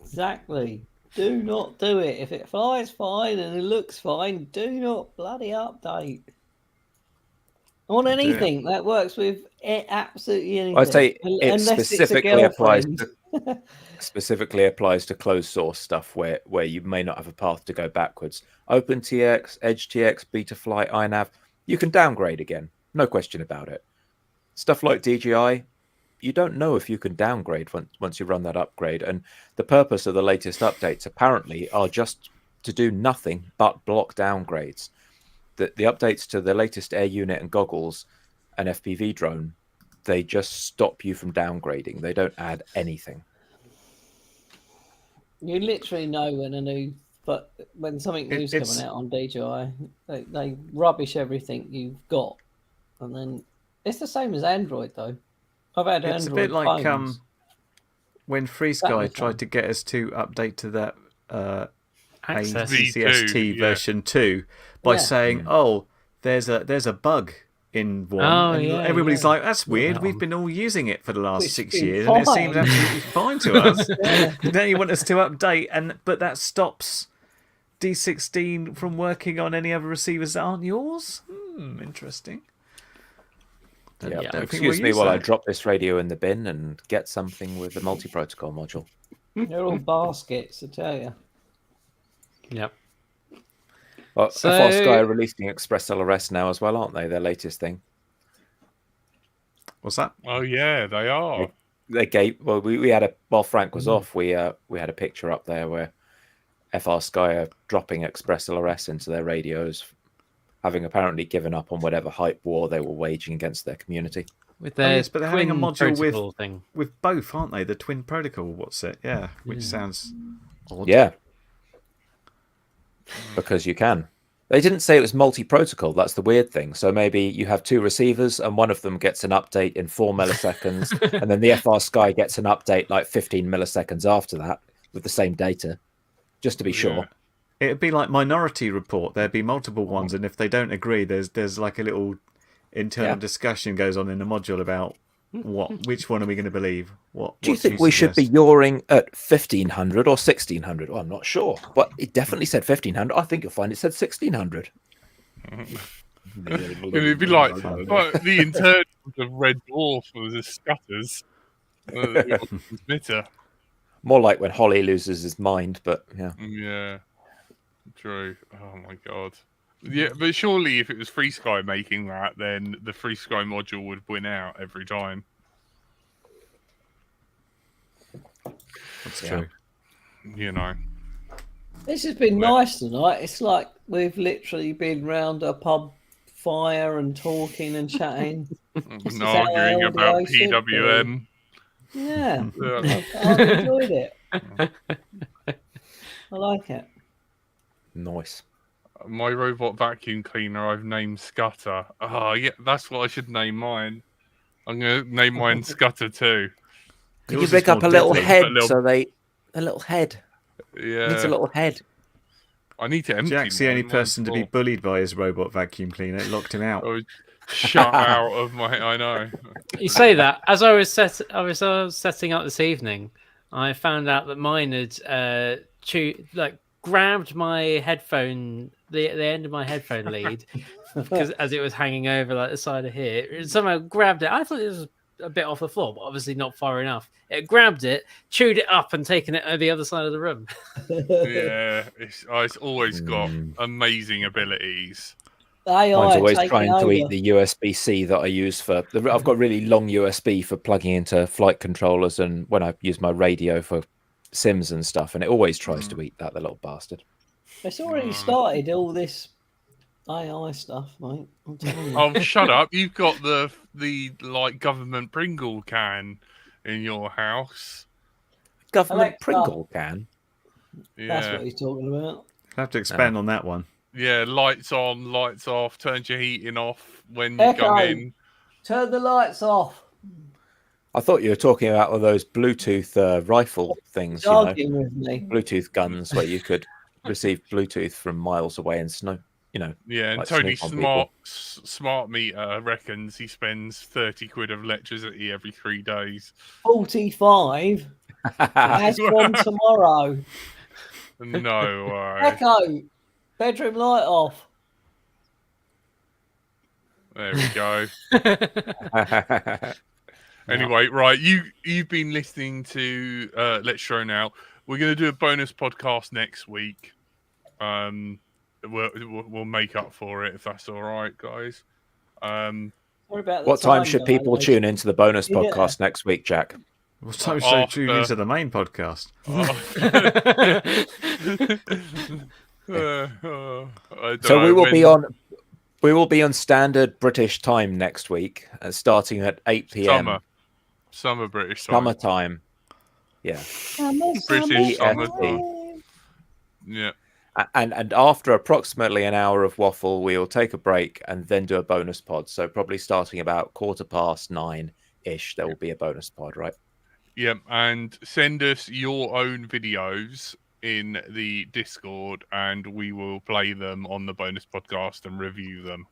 Exactly. Do not do it. If it flies fine and it looks fine, do not bloody update. On anything that works with absolutely anything. I'd say it Unless it's a specifically applies girlfriend. to closed source stuff where you may not have a path to go backwards. OpenTX, EdgeTX, Betaflight, iNav, you can downgrade again. No question about it. Stuff like DJI, you don't know if you can downgrade once you run that upgrade. And the purpose of the latest updates apparently are just to do nothing but block downgrades. The updates to the latest air unit and goggles and FPV drone, they just stop you from downgrading. They don't add anything. You literally know when something new's It's- coming out on DJI, they rubbish everything you've got, and then it's the same as Android though. I've had It's Android a bit like phones. when Free Exactly Sky the tried same. to get us to update to that Access. ACCST V2, version 2 by Yeah. saying, "Oh, there's a bug in one," Oh, and yeah, everybody's yeah. like, "That's weird. that We've one. been all using it for the last It's 6 been years, and it seems fine." absolutely fine to us." Yeah. Now you want us to update, but that stops D16 from working on any other receivers that aren't yours. Interesting. Yeah. don't think Excuse we'll me use while I that. drop this radio in the bin and get something with the multi-protocol module. They're all baskets, I tell you. Yep. Well, So- FR Sky are releasing Express LRS now as well, aren't they? Their latest thing. What's that? Oh yeah, they are. They gave we had while Frank was off, we had a picture up there where FR Sky are dropping Express LRS into their radios, having apparently given up on whatever hype war they were waging against their community. With their yes, but they're having a twin module with- protocol thing. With both, aren't they? The twin protocol. What's it? Yeah, which sounds odd. Yeah. Because you can. They didn't say it was multi-protocol. That's the weird thing. So maybe you have two receivers and one of them gets an update in 4 milliseconds and then the FR Sky gets an update like 15 milliseconds after that with the same data, just to be sure. It'd be like Minority Report. There'd be multiple ones, and if they don't agree, there's like a little internal discussion goes on in the module about which one are we going to believe? Do you think we should be yawing at 1500 or 1600? Well, I'm not sure, but it definitely said 1500. I think you'll find it said 1600. It'd be like the internals of Red Dwarf was the scutters. Transmitter. More like when Holly loses his mind, but yeah. Yeah, true. Oh my god. Yeah, but surely if it was Free Sky making that, then the Free Sky module would win out every time. That's true. You know. This has been nice tonight. It's like we've literally been round a pub fire and talking and chatting. And arguing how about LDO should be. PWM. Yeah, Yeah. I've enjoyed it. I like it. Nice. My robot vacuum cleaner I've named Scutter. Oh, yeah, that's what I should name mine. I'm going to name mine Scutter too. Could you Yours pick is up more a little deadly. head A a little head. Yeah. Needs a little head. I need to empty Jack's the only mine. person to be Mine's bullied by his robot vacuum cleaner. It locked him out. full. I was shut out of my... I know. You say that as I was setting up this evening, I found out that mine had grabbed my headphone, the end of my headphone lead, because as it was hanging over like the side of here, it somehow grabbed it. I thought it was a bit off the floor, but obviously not far enough. It grabbed it, chewed it up, and taken it to the other side of the room. Yeah, it's always got amazing abilities. AI Mine's always taking trying to over. eat the USB-C that I use I've got really long USB for plugging into flight controllers and when I use my radio for Sims and stuff, and it always tries to eat that, the little bastard. It's already started all this AI stuff, mate. I'm telling you. Oh, shut up! You've got the like government Pringle can in your house. Government Alexa. Pringle can. That's Yeah, what he's talking about. I have to expand on that one. yeah. Lights on, lights off. Turns your heating off when you come Echo. in. Turn the lights off. I thought you were talking about all those Bluetooth rifle things, He's you know, arguing with me. Bluetooth guns where you could receive Bluetooth from miles away and Yeah, and like Tony sneak on people. Smart Meter reckons he spends 30 quid of electricity every 3 days. 45 as from tomorrow. No way. Echo, bedroom light off. There we go. Anyway, right, you've been listening to Let's Show Now. We're going to do a bonus podcast next week. We'll make up for it if that's all right, guys. Sorry about the What time should guys. people tune into the bonus Yeah. podcast next week, Jack? What time should I tune into the main podcast? So we will be on standard British time next week, starting at 8 p.m. Summer British time. Summertime. Yeah. British summer EST. time. Yeah. And after approximately an hour of waffle, we'll take a break and then do a bonus pod. So probably starting about 9:15-ish, there will be a bonus pod, right? Yeah, and send us your own videos in the Discord, and we will play them on the bonus podcast and review them.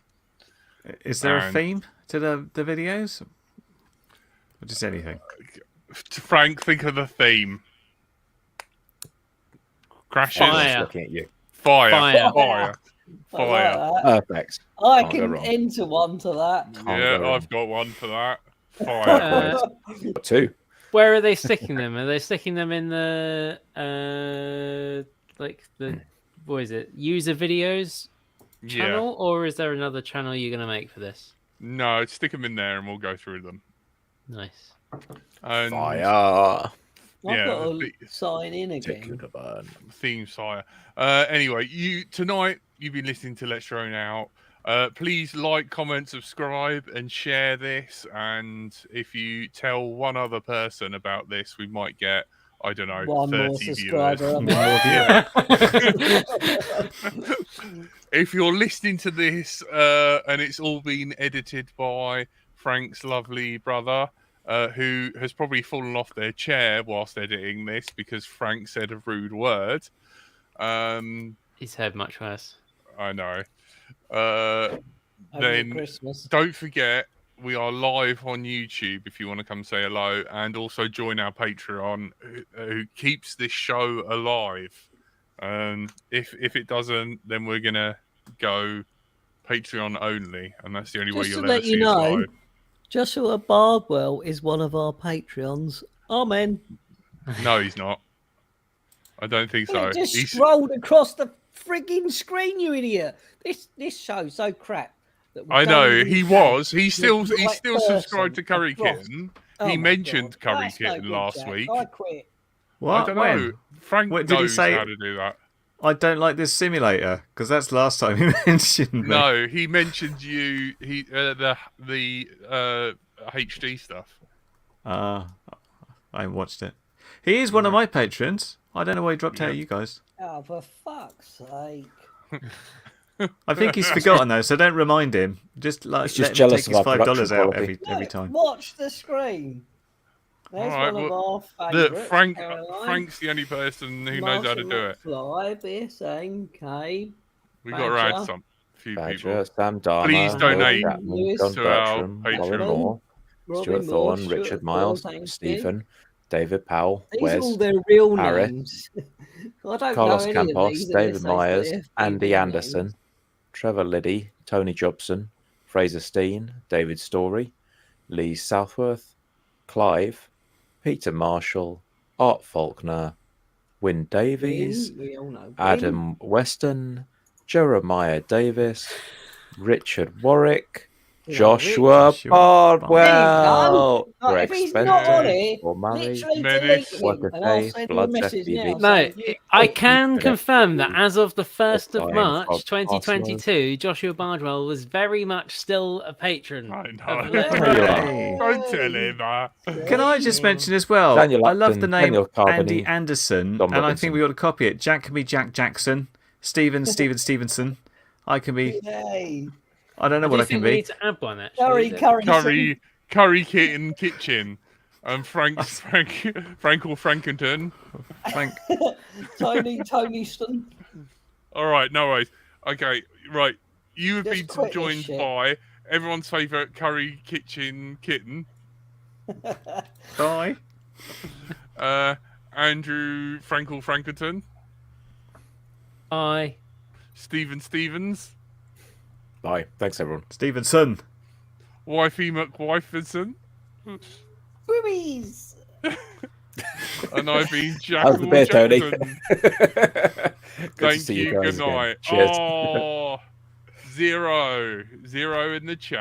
Is there a theme to the videos? Or just anything? Frank, think of the theme. Crashes. Fire. Looking at you. Fire. Perfect. I Can't go can wrong. enter one to that. Yeah, go I've got one for that. Fire. Two. Where are they sticking them? Are they sticking them in the what is it? User videos channel, or is there another channel you're gonna make for this? No, stick them in there and we'll go through them. Nice. And Fire. I've Yeah, got to the- sign in Take you again. to burn. Theme fire. Anyway, tonight you've been listening to Let's Drone Out. Please like, comment, subscribe, and share this. And if you tell one other person about this, we might get, I don't know, One 30 more viewers. subscriber. If you're listening to this and it's all been edited by Frank's lovely brother, who has probably fallen off their chair whilst editing this because Frank said a rude word. He's heard much worse. I know. Over Then Christmas. don't forget, we are live on YouTube if you want to come say hello, and also join our Patreon who keeps this show alive. If it doesn't, then we're gonna go Patreon only, and that's the only way Just to you'll ever let you see us know, live. Joshua Bardwell is one of our Patreons. Amen. No, he's not. I don't think so. It just He's- scrolled across the frigging screen, you idiot. This show's so crap. That we I don't know even he have was. He's the still right subscribed to person Curry across. Kitten. Oh He my mentioned God. Curry That's no Kitten good, last Jack. week. I quit. What? I don't When? know. Frank What, did he knows say- how to do that. I don't like this simulator because that's last time he mentioned me. No, he mentioned you. The HD stuff. I haven't watched it. He is one of my patrons. I don't know why he dropped out of you guys. Oh, for fuck's sake. I think he's forgotten though, so don't remind him. Just like He's just let him jealous take of his our $5 production out quality. every time. Watch the screen. There's All right, one of our Look, favourites. Caroline. Frank's the only person who knows how to do it. Fly, BSNK. We got to add Badger. some few Badger, people. Sam Dharma, Please Will donate Chapman, John to our Bertram, Patreon. Colin Moore, Stuart Thorne, Richard Miles, thank Stephen, David Powell, you. These are all Wes, their real Harris, names. I don't Carlos know any Campos, of these David unless they Myers, say Andy FBB Anderson, names. Trevor Liddy, Tony Jobson, Fraser Steen, David Story, Lee Southworth, Clive, Peter Marshall, Art Faulkner, Wyn Davies, We all know. Win. Adam Weston, Jeremiah Davis, Richard Warwick, Yeah, Joshua Joshua Bardwell, Right, Greg if he's Spencer, not on it, Paul Murray, literally Menace, delete him, and I'll send you a Bloods message FBB. now. No, saying you I quit. can Good confirm that afternoon. as of the 1st of Flying March Bob 2022, Joshua Bardwell was very much still a patron. I of know. the- Hey. Don't tell him that. Can I just mention as well? Daniel I love Upton, the name Daniel Carbony, Andy Anderson, Dom and I Robinson. think we ought to copy it. Jack can be Jack Jackson, Steven Stevenson. I can be. Hey, I don't know Do what you I can think we be. need to add one actually? Curry Kitten Kitchen. And Frank or Frankington. Frank. Tony Toniston. All right, no worries. Okay, right. You have Just been quit this joined shit. by everyone's favourite Curry Kitchen Kitten, Bye. Andrew Frankington, Bye. Stephen Stevens, Bye. Thanks, everyone. Stevenson. Wifey McWifenson, Boobies. and I've been How's the Jackal beer, Tony? Jackson. Good to Thank see you. you guys Good again. night. Cheers. Oh, 0 in the chat.